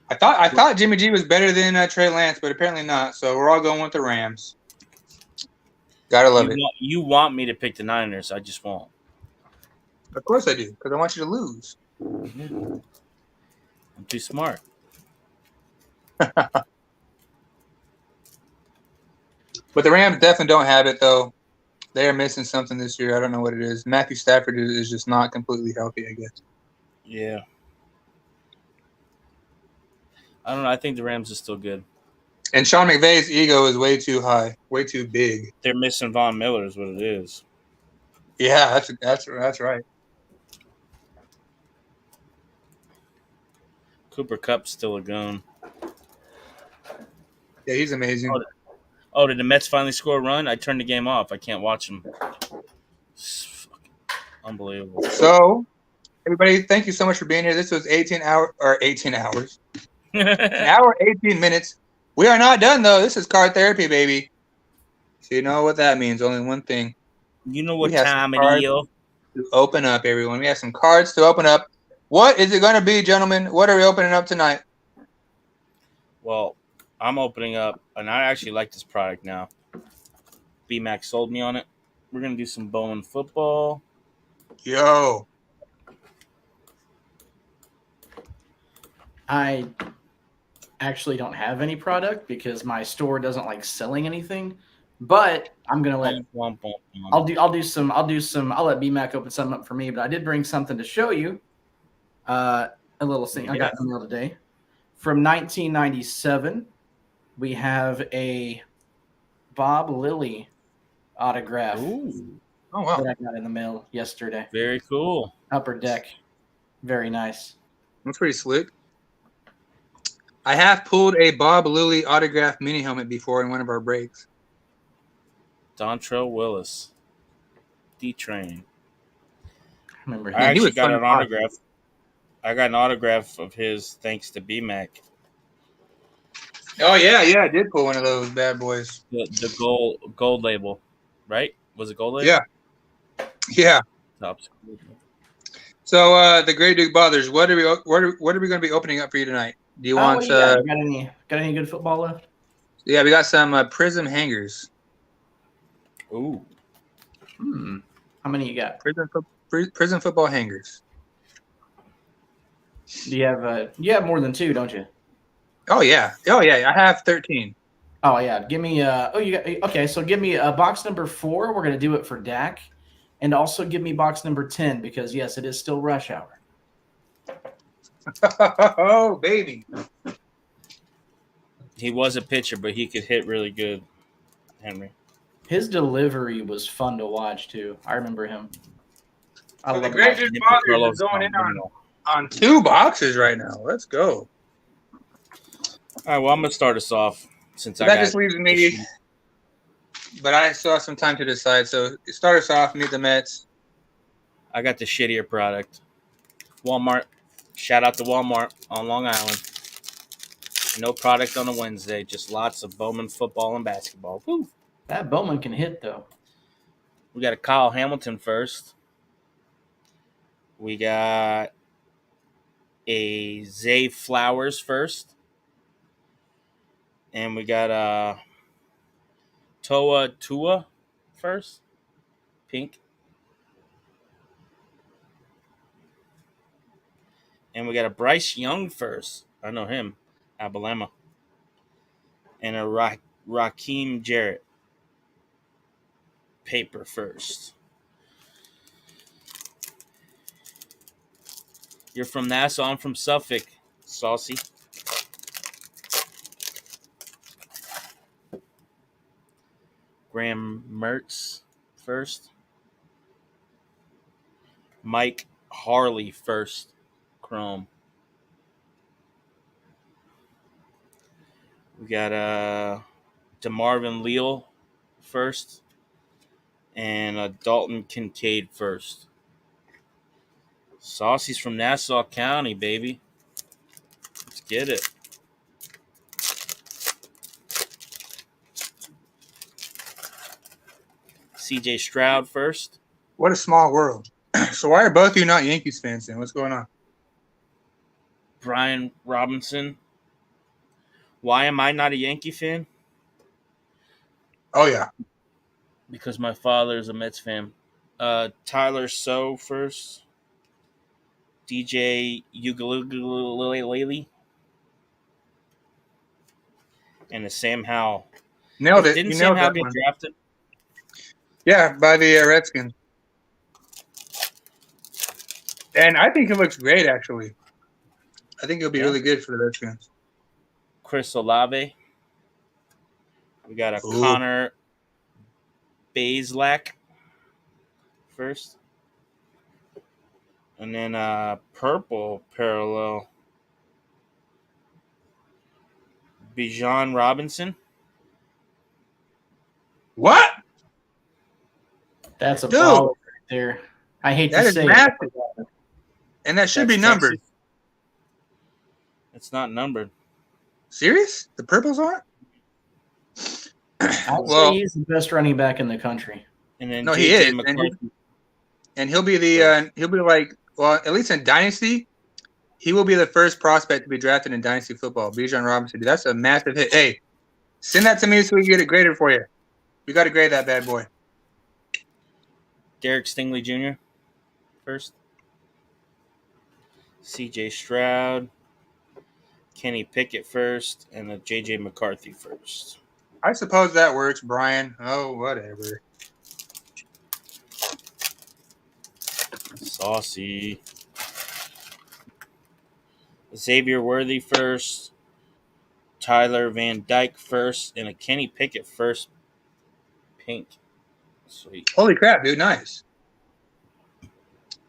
I thought Jimmy G was better than Trey Lance, but apparently not. So we're all going with the Rams. Gotta love it. You want me to pick the Niners? I just won't. Of course I do, because I want you to lose. I'm too smart. But the Rams definitely don't have it, though. They are missing something this year. I don't know what it is. Matthew Stafford is just not completely healthy, I guess. Yeah. I don't know. I think the Rams are still good. And Sean McVay's ego is way too high, way too big. They're missing Von Miller is what it is. Yeah, that's right. Cooper Kupp's still a goon. Yeah, he's amazing. Oh, did the Mets finally score a run? I turned the game off. I can't watch them. Unbelievable. So, everybody, thank you so much for being here. This was 18 hours. An hour, 18 minutes. We are not done, though. This is Card Therapy, baby. So you know what that means. Only one thing. You know what time it is. To open up, everyone. We have some cards to open up. What is it going to be, gentlemen? What are we opening up tonight? Well, I'm opening up, and I actually like this product now. BMac sold me on it. We're going to do some Bowman football. Yo. I actually don't have any product because my store doesn't like selling anything. But I'm gonna let I'll let BMac open something up for me. But I did bring something to show you. A little thing I got in the mail today. From 1997, we have a Bob Lilly autograph. Ooh. Oh wow! That I got in the mail yesterday. Very cool. Upper Deck. Very nice. That's pretty slick. I have pulled a Bob Lilly autograph mini helmet before in one of our breaks. Dontrell Willis. D-Train. Remember him. I actually got an autograph. I got an autograph of his thanks to BMac. Oh, yeah. I did pull one of those bad boys. The gold label, right? Was it gold label? Yeah. Top. So, the Great Dukebothers, what are we going to be opening up for you tonight? Do you want? What do you got? You got any good football left? Yeah, we got some Prism hangers. Ooh. How many you got? Prism football hangers. Do you have more than 2, don't you? Oh yeah. I have 13. Oh yeah. Give me okay. So give me box number 4. We're gonna do it for Dak, and also give me box number 10 because yes, it is still rush hour. Oh baby. He was a pitcher, but he could hit really good, Henry. His delivery was fun to watch too. I remember him. So the Great Dukebothers is going in on 2 boxes right now. Let's go. All right, well, I'm going to start us off since that just leaves me. But I still have some time to decide. So start us off, Meet the Mets. I got the shittier product. Walmart. Shout out to Walmart on Long Island. No product on a Wednesday, just lots of Bowman football and basketball. Woo. That Bowman can hit, though. We got a Kyle Hamilton first. We got a Zay Flowers first. And we got Toa Tua first. Pink. And we got a Bryce Young first. I know him. Alabama. And a Raheem Jarrett. Paper first. You're from Nassau. I'm from Suffolk. Saucy. Graham Mertz first. Mike Harley first. Chrome. We got DeMarvin Leal first. And Dalton Kincaid first. Saucy's from Nassau County, baby. Let's get it. CJ Stroud first. What a small world. So why are both of you not Yankees fans then? What's going on? Brian Robinson. Why am I not a Yankee fan? Oh, yeah. Because my father is a Mets fan. Tyler So first. DJ Ugalele. And a Sam Howell. Nailed it. Didn't Sam Howell get drafted? Yeah, by the Redskins. And I think it looks great, actually. I think it'll be really good for the Redskins. Chris Olave. We got a Connor Bazelak first. And then purple parallel. Bijan Robinson. What? That's a ball right there. I hate to say massive. And that should be numbered. It's not numbered. Serious? The purple's on it? I'd say he's the best running back in the country. And then he is. And he'll be the he'll be like, well, at least in Dynasty, he will be the first prospect to be drafted in Dynasty football. Bijan Robinson. Dude, that's a massive hit. Hey, send that to me so we can get it graded for you. We got to grade that bad boy. Derek Stingley Jr. first. CJ Stroud. Kenny Pickett first. And a JJ McCarthy first. I suppose that works, Brian. Oh, whatever. Saucy. Xavier Worthy first. Tyler Van Dyke first. And a Kenny Pickett first. Pink. Sweet. Holy crap, dude. Nice.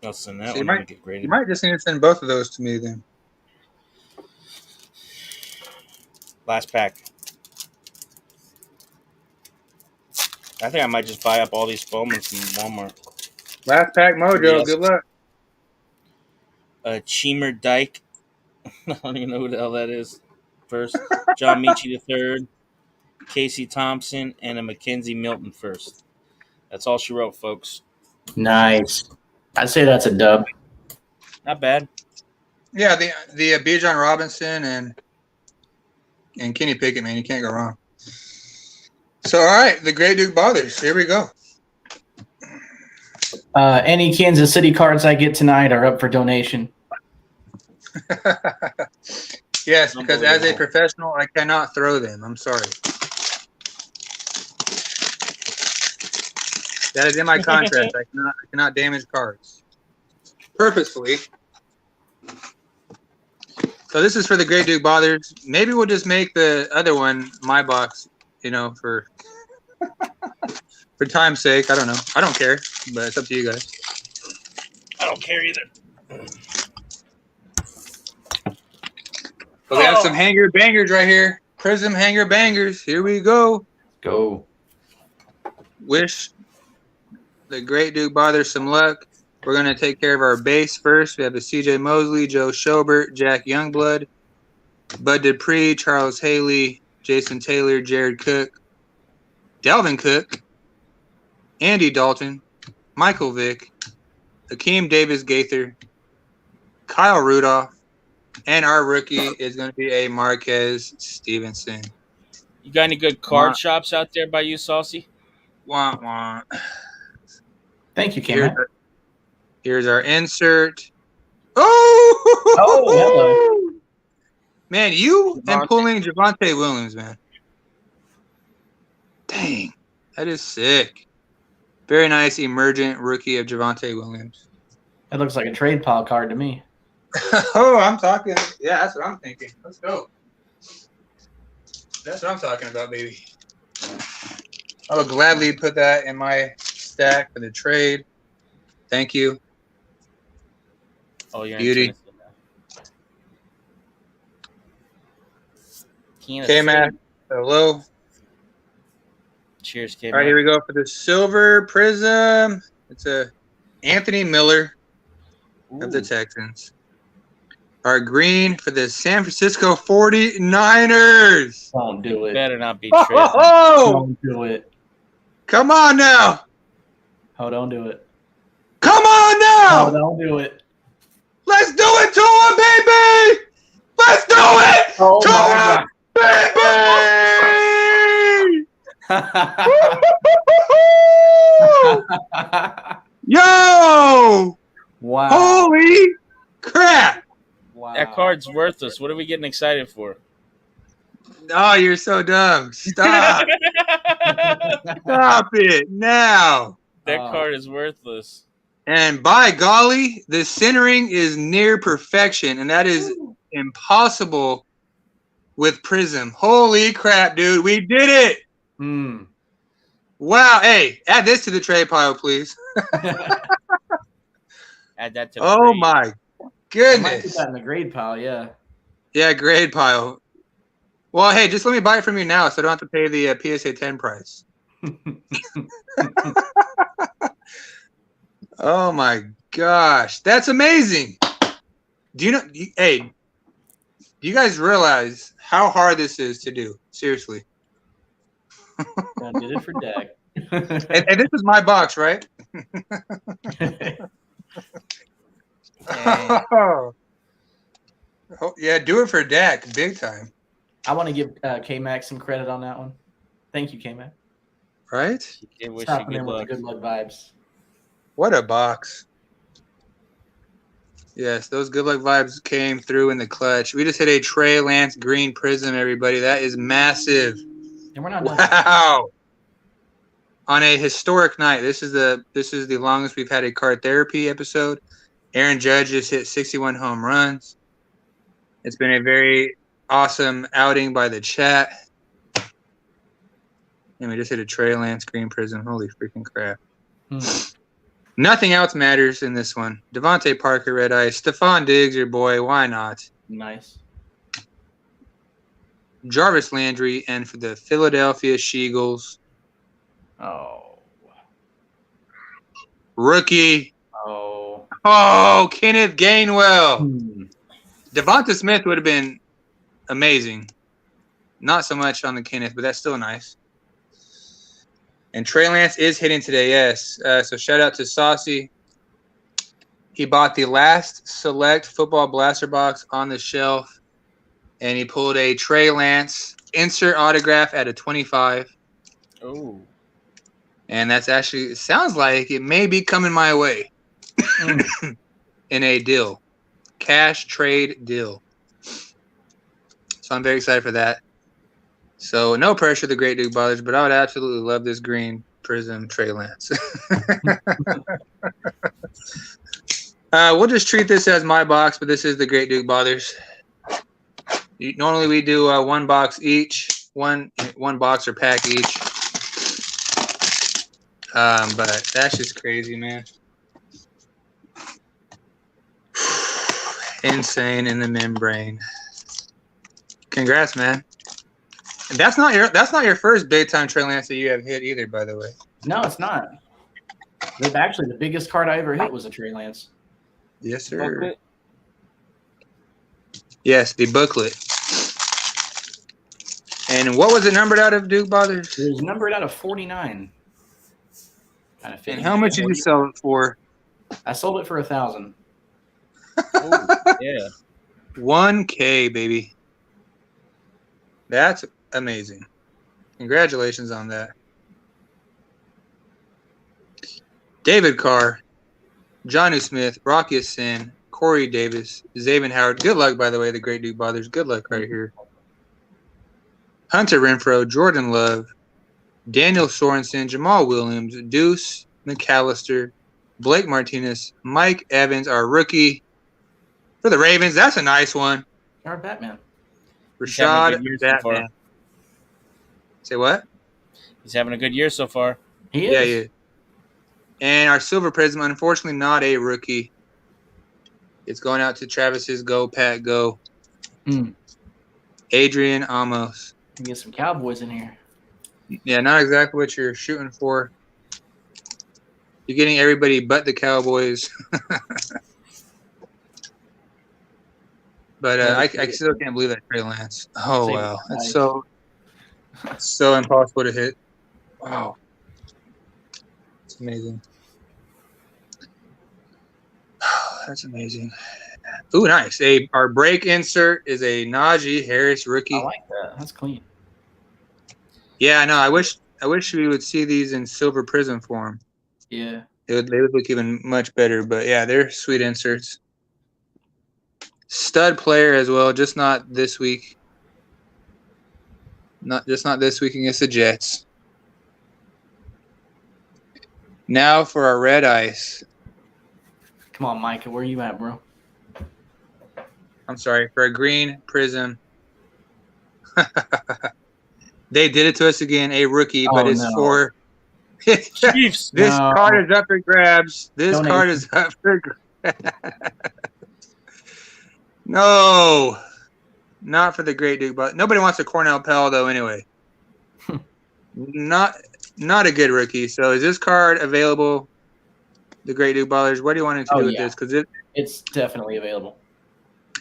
I'll send that one. You might just need to send both of those to me then. Last pack. I think I might just buy up all these Bowmans from Walmart. Last pack mojo. Good luck. Cheemer Dyke. I don't even know who the hell that is. First. John Michie III. Casey Thompson. And a Mackenzie Milton first. That's all she wrote, folks. Nice. I'd say that's a dub. Not bad. Yeah, the Bijan Robinson and Kenny Pickett, man, you can't go wrong. So, all right, the Great Dukebothers. Here we go. Any Kansas City cards I get tonight are up for donation. Yes, because as a professional, I cannot throw them. I'm sorry. That is in my contract. I cannot damage cards purposefully. So this is for the Great Dukebothers. Maybe we'll just make the other one my box, for time's sake. I don't know. I don't care, but it's up to you guys. I don't care either. But we have some hanger bangers right here. Prism hanger bangers. Here we go. Go. Wish the Great Dukebothers some luck. We're going to take care of our base first. We have the CJ Mosley, Joe Schobert, Jack Youngblood, Bud Dupree, Charles Haley, Jason Taylor, Jared Cook, Dalvin Cook, Andy Dalton, Michael Vick, Hakeem Davis-Gaither, Kyle Rudolph, and our rookie is going to be a Marquez Stevenson. You got any good card shops out there by you, Saucy? Wah, wah. Thank you, Cameron. Here's our insert. Oh, hello. Man, you and pulling Javonte Williams, man. Dang, that is sick. Very nice emergent rookie of Javonte Williams. That looks like a trade pile card to me. Oh, I'm talking. Yeah, that's what I'm thinking. Let's go. That's what I'm talking about, baby. I would gladly put that in my stack for the trade. Thank you. Oh, you're beauty. In K-Mac, hello. Cheers, K-Mac. All right, here we go for the silver prism. It's a Anthony Miller of the Texans. Our green for the San Francisco 49ers. Don't do it. Better not be tripping. Don't do it. Come on now. Oh, don't do it. Come on now. Oh, don't do it. Let's do it to him, baby. Let's do it to him, baby. Yo. Wow. Holy crap. Wow. That card's worthless. What are we getting excited for? Oh, you're so dumb. Stop. Stop it now. That card is worthless. And by golly, the centering is near perfection, and that is impossible with Prism. Holy crap, dude. We did it. Wow. Hey, add this to the trade pile, please. Add that to the grade. My goodness. I might put that in the grade pile, yeah. Yeah, grade pile. Well, hey, just let me buy it from you now so I don't have to pay the PSA 10 price. Oh, my gosh. That's amazing. Do you know? Hey, do you guys realize how hard this is to do? Seriously. I did it for Dak. and this is my box, right? Oh, yeah, do it for Dak, big time. I want to give K-Mac some credit on that one. Thank you, K-Mac. Right? Stopping in with the good luck vibes. What a box. Yes, those good luck vibes came through in the clutch. We just hit a Trey Lance green prism, everybody. That is massive. And we're not done. Wow. On a historic night. This is the longest we've had a card therapy episode. Aaron Judge just hit 61 home runs. It's been a very awesome outing by the chat. And we just hit a Trey Lance green prism. Holy freaking crap. Nothing else matters in this one. Devontae Parker, red ice. Stephon Diggs, your boy. Why not? Nice. Jarvis Landry, and for the Philadelphia Eagles. Oh. Rookie. Oh, Kenneth Gainwell. Devonta Smith would have been amazing. Not so much on the Kenneth, but that's still nice. And Trey Lance is hitting today, yes. So shout out to Saucy. He bought the last select football blaster box on the shelf, and he pulled a Trey Lance insert autograph at a 25. Oh. And that's actually, it sounds like it may be coming my way in a deal. Cash trade deal. So I'm very excited for that. So no pressure, the Great Duke Bothers, but I would absolutely love this green Prism Trey Lance. We'll just treat this as my box, but this is the Great Duke Bothers. Normally we do one box each, one box or pack each. But that's just crazy, man. Insane in the membrane. Congrats, man. And that's not your first big time Trey Lance that you have hit either, by the way. No, it's not. Actually, the biggest card I ever hit was a Trey Lance. Yes, sir. Booklet? Yes, the booklet. And what was it numbered out of, Duke Bothers? It was numbered out of 49. Kind of. And how much did you sell it for? I sold it for 1,000. Oh, yeah. 1K, baby. That's amazing. Congratulations on that. David Carr, Jonnu Smith, Rocky Sin, Corey Davis, Xavier Howard. Good luck, by the way, the Great Duke Bothers. Good luck right here. Hunter Renfrow, Jordan Love, Daniel Sorensen, Jamal Williams, Deuce McAllister, Blake Martinez, Mike Evans, our rookie for the Ravens. That's a nice one. Our Batman. Rashad Batman. Say what? He's having a good year so far. He is. Yeah, yeah. And our Silver Prism, unfortunately, not a rookie. It's going out to Travis's Go, Pat Go. Adrian Amos. Get some Cowboys in here. Yeah, not exactly what you're shooting for. You're getting everybody but the Cowboys. But I still can't believe that Trey Lance. Oh, wow. That's so impossible to hit. Wow. It's amazing. That's amazing. Ooh, nice. Our break insert is a Najee Harris rookie. I like that. That's clean. Yeah, I know. I wish we would see these in silver prism form. Yeah. They would look even much better. But yeah, they're sweet inserts. Stud player as well, just not this week. Not this week against the Jets. Now for our red ice. Come on, Micah. Where you at, bro? I'm sorry, for a green prism. They did it to us again, a rookie, but it's for Chiefs. This card is up for grabs. This card is up for grabs. No, not for the Great Duke, but nobody wants a Cornell Pell though. Anyway, not a good rookie. So is this card available? The Great Duke Ballers. What do you want to do with this? Because it's definitely available.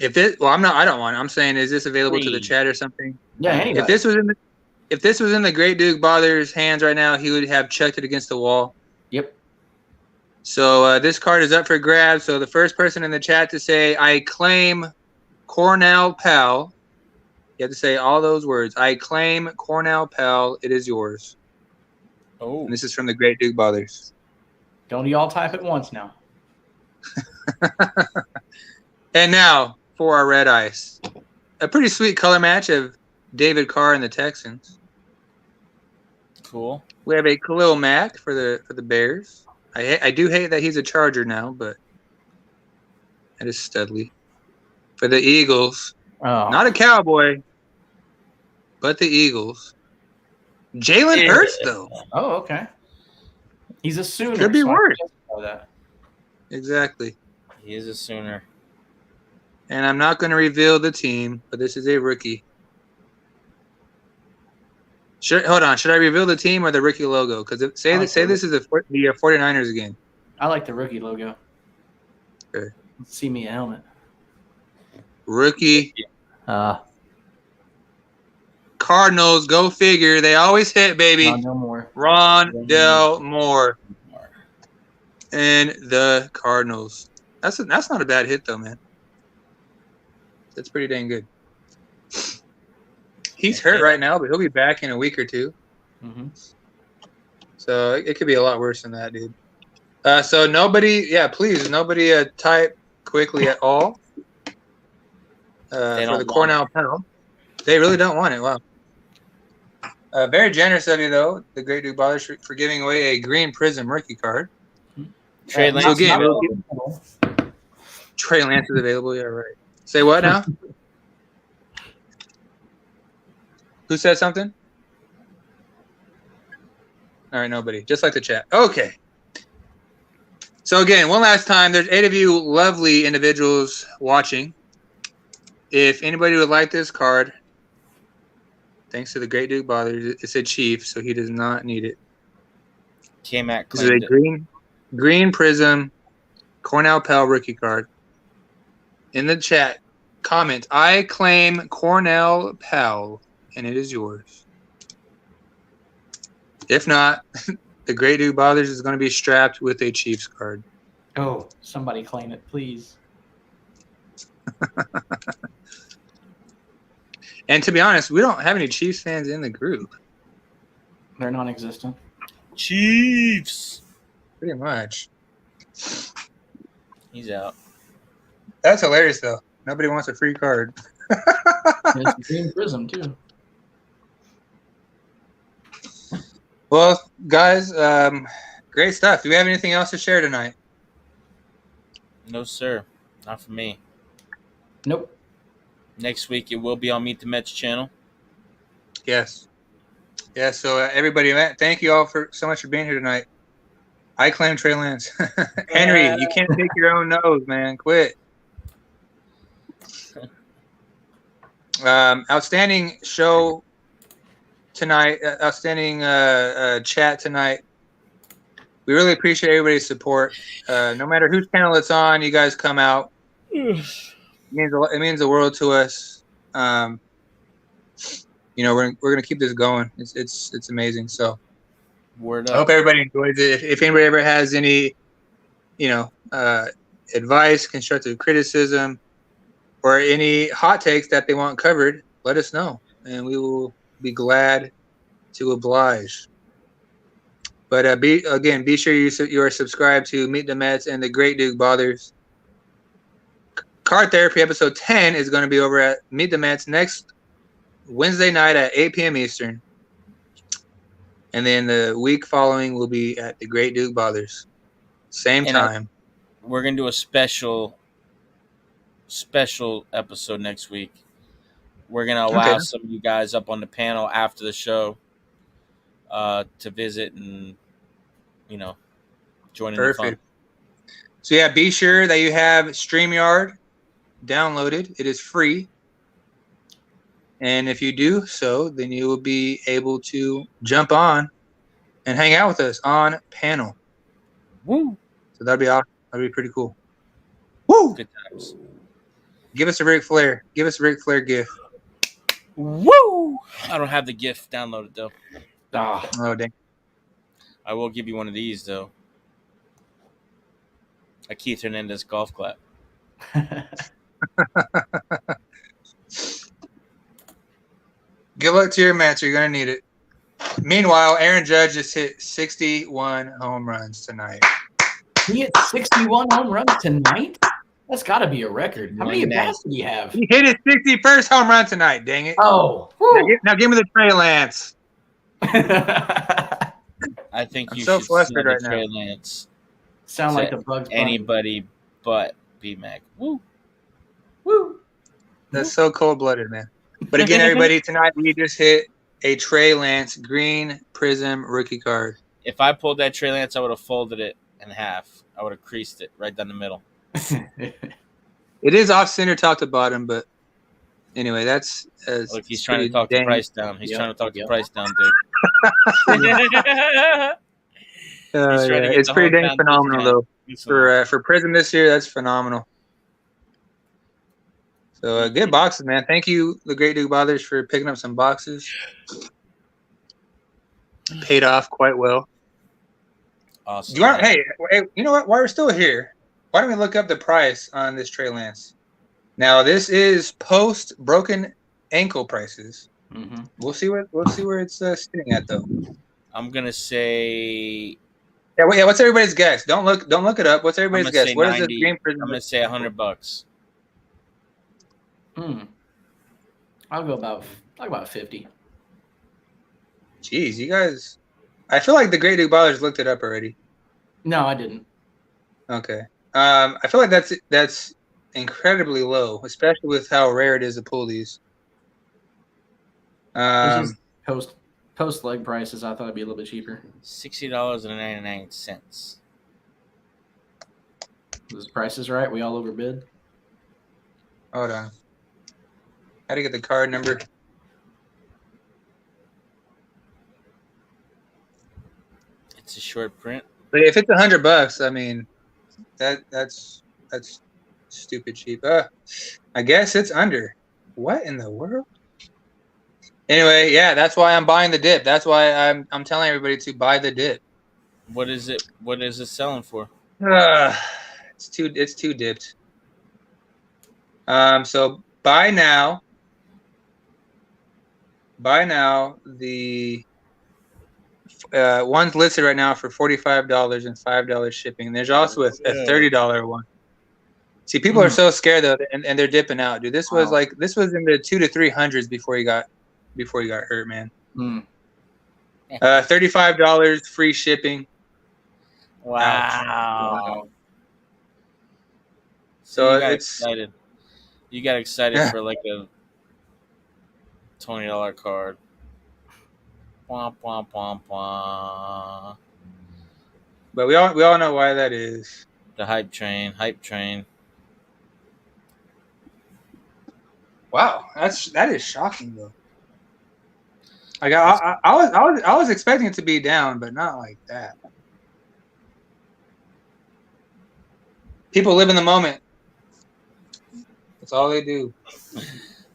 I don't want it. I'm saying, is this available to the chat or something? Yeah. Anyway, if this was in the Great Duke Ballers' hands right now, he would have chucked it against the wall. Yep. So this card is up for grabs. So the first person in the chat to say, I claim Cornell Pell. You have to say all those words. I claim Cornell Pell. It is yours. Oh. And this is from the Great Duke Bothers. Don't y'all type at once now. And now for our red ice. A pretty sweet color match of David Carr and the Texans. Cool. We have a Khalil Mack for the Bears. I do hate that he's a Charger now, but that is Studley. For the Eagles. Oh. Not a Cowboy, but the Eagles. Jalen Hurts, though. Oh, okay. He's a Sooner. Could be worse. That. Exactly. He is a Sooner. And I'm not going to reveal the team, but this is a rookie. Hold on. Should I reveal the team or the rookie logo? Because say this is the 49ers again. I like the rookie logo. Okay. Let's see me a helmet. Rookie. Cardinals, go figure. They always hit, baby. Rondell Moore. And the Cardinals. That's not a bad hit though, man. That's pretty dang good. He's hurt right now, but he'll be back in a week or two. Mm-hmm. So it could be a lot worse than that, dude. So nobody, please, nobody type quickly at all for the Cornell panel. They really don't want it. Wow. Very generous of you, though, the Great Dukebothers, for giving away a green Prism rookie card. Trey Lance. So again, Trey Lance is available. Yeah, right. Say what now? Who said something? All right, nobody. Just like the chat. Okay. So again, one last time, there's 8 of you lovely individuals watching. If anybody would like this card, thanks to the Great Dukebothers, it's a Chief, so he does not need it. K-Mac This is a green Prism Cornell Pell rookie card. In the chat, comment, I claim Cornell Pell, and it is yours. If not, the Great Dukebothers is going to be strapped with a Chiefs card. Oh, somebody claim it, please. And to be honest, we don't have any Chiefs fans in the group. They're non-existent. Chiefs. Pretty much. He's out. That's hilarious, though. Nobody wants a free card. It's green Prism, too. Well, guys, great stuff. Do we have anything else to share tonight? No, sir. Not for me. Nope. Next week, it will be on Meet the Mets channel. Yes. Yeah, so everybody, thank you all so much for being here tonight. I claim Trey Lance. Henry, you can't pick your own nose, man. Quit. Outstanding show tonight. Outstanding chat tonight. We really appreciate everybody's support. No matter whose channel it's on, you guys come out. It means the world to us. We're gonna keep this going. It's amazing. So, Word I up. hope everybody enjoys it. If anybody ever has any, advice, constructive criticism, or any hot takes that they want covered, let us know, and we will be glad to oblige. But be sure you are subscribed to Meet the Mets and the Great Dukebothers. Card Therapy episode 10 is going to be over at Meet the Mets next Wednesday night at 8 p.m. Eastern. And then the week following will be at the Great Dukebothers. Same time. We're going to do a special episode next week. We're going to allow some of you guys up on the panel after the show to visit and, join in the fun. So, yeah, be sure that you have StreamYard downloaded. It is free. And if you do so, then you will be able to jump on and hang out with us on panel. Woo! So that'd be awesome. That'd be pretty cool. Woo! Good times. Give us a Ric Flair. Give us a Ric Flair gift. Woo! I don't have the GIF downloaded, though. Oh, dang. I will give you one of these, though. A Keith Hernandez golf clap. Good luck to your match. You're going to need it. Meanwhile, Aaron Judge just hit 61 home runs tonight. He hit 61 home runs tonight? That's got to be a record. How many at-bats did he have? He hit his 61st home run tonight, dang it. Oh. Now give me the Trey Lance. I think I'm you so should flustered right Trey now. Lance. Sound like a Bugs Bunny. Anybody but BMac. Woo. Woo. That's so cold-blooded, man. But again, everybody, tonight we just hit a Trey Lance green Prism rookie card. If I pulled that Trey Lance, I would have folded it in half. I would have creased it right down the middle. It is off-center top to bottom, but anyway, that's... Look, he's trying to talk the price down. He's trying to talk the price down, dude. It's pretty dang phenomenal, though. For Prism this year, that's phenomenal. So good boxes, man. Thank you, the Great Dukebothers, for picking up some boxes. Paid off quite well. Awesome. Hey, you know what? While we're still here, why don't we look up the price on this Trey Lance? Now this is post broken ankle prices. Mm-hmm. We'll see where it's sitting at though. I'm gonna say. Yeah, what's everybody's guess? Don't look it up. What's everybody's guess? Say What is 90, this Green Prism? I'm gonna say $100. I'll go about 50. Jeez, you guys. I feel like the Great Dukebothers looked it up already. No, I didn't. Okay. I feel like that's incredibly low, especially with how rare it is to pull these. This is post leg prices. I thought it'd be a little bit cheaper. $60.99. This price is right. We all overbid. Hold on. How to get the card number? It's a short print. But if it's $100, I mean, that's stupid cheap. I guess it's under. What in the world? Anyway, yeah, that's why I'm buying the dip. That's why I'm telling everybody to buy the dip. What is it? What is it selling for? It's too dipped. So buy now. The one's listed right now for $45 and $5 shipping. There's also a $30 one. See, people are so scared though, and they're dipping out, dude. This was in the 200 to 300s before he got hurt, man. $35 free shipping. Wow. So you got excited. You got excited for like a $20 card. Wah, wah, wah, wah. But we all know why that is. The hype train. Wow, that is shocking though. Like I was expecting it to be down, but not like that. People live in the moment. That's all they do.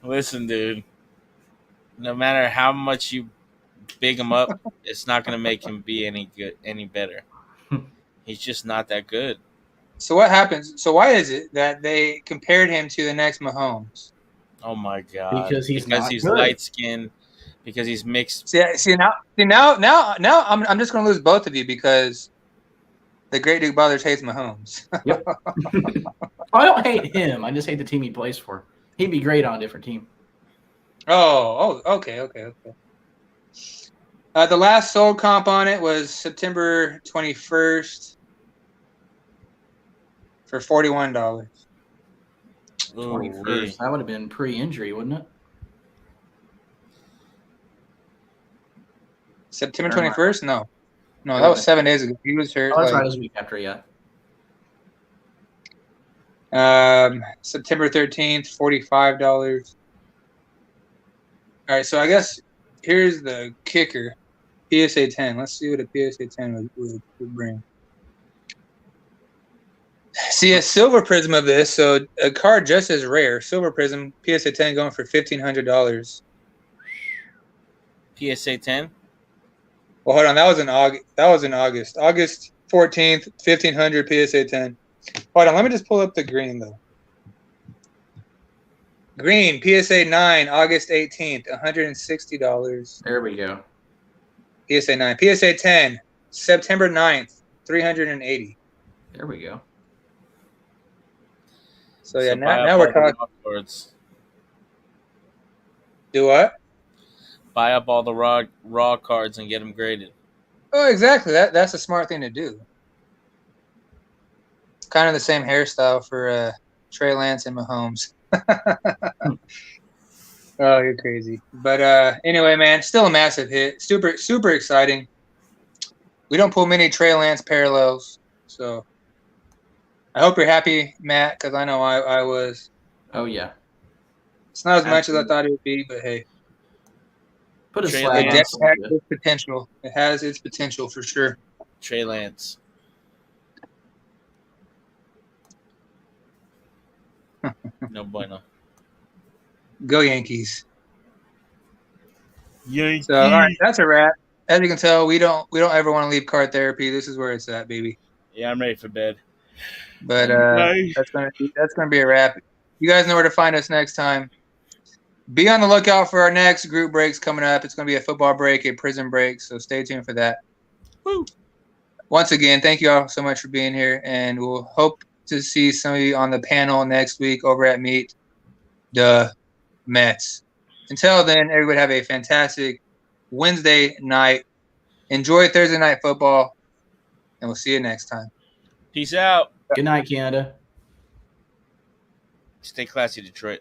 Listen, dude. No matter how much you big him up, it's not going to make him be any better. He's just not that good. So what happens? So why is it that they compared him to the next Mahomes? Oh my god! Because he's light skinned. Because he's mixed. See now I'm just going to lose both of you because the Great Dukebothers hates Mahomes. Yep. I don't hate him. I just hate the team he plays for. He'd be great on a different team. Oh, okay. The last sold comp on it was September 21st for $41. 21st. That would have been pre-injury, wouldn't it? September 21st? No, that was 7 days ago. He was hurt. Oh, that's right. It was a week after, yeah. September 13th, $45. All right, so I guess here's the kicker. PSA 10. Let's see what a PSA 10 would bring. See, a silver prism of this, so a card just as rare. Silver prism, PSA 10 going for $1,500. PSA 10? Well, hold on. That was in August. August 14th, 1,500 PSA 10. Hold on. Let me just pull up the green, though. Green, PSA 9, August 18th, $160. There we go. PSA 9. PSA 10, September 9th, $380. There we go. So yeah, now we're talking. Do what? Buy up all the raw cards and get them graded. Oh, exactly. That's a smart thing to do. Kind of the same hairstyle for Trey Lance and Mahomes. Oh, you're crazy. But anyway, man, still a massive hit. Super exciting. We don't pull many Trey Lance parallels, so I hope you're happy, Matt, because I know I was. Oh yeah. It's not as much as I thought it would be, but hey. Put a flag on it has its potential. It has its potential for sure. Trey Lance. No bueno. Go Yankees. Yankees. So all right, that's a wrap. As you can tell, we don't ever want to leave card therapy. This is where it's at, baby. Yeah, I'm ready for bed. But that's gonna be a wrap. You guys know where to find us next time. Be on the lookout for our next group breaks coming up. It's gonna be a football break, a prison break, so stay tuned for that. Woo. Once again, thank you all so much for being here, and we'll hope to see some of you on the panel next week over at Meet the Mets. Until then, everybody have a fantastic Wednesday night. Enjoy Thursday night football, and we'll see you next time. Peace out. Good night, Canada. Stay classy, Detroit.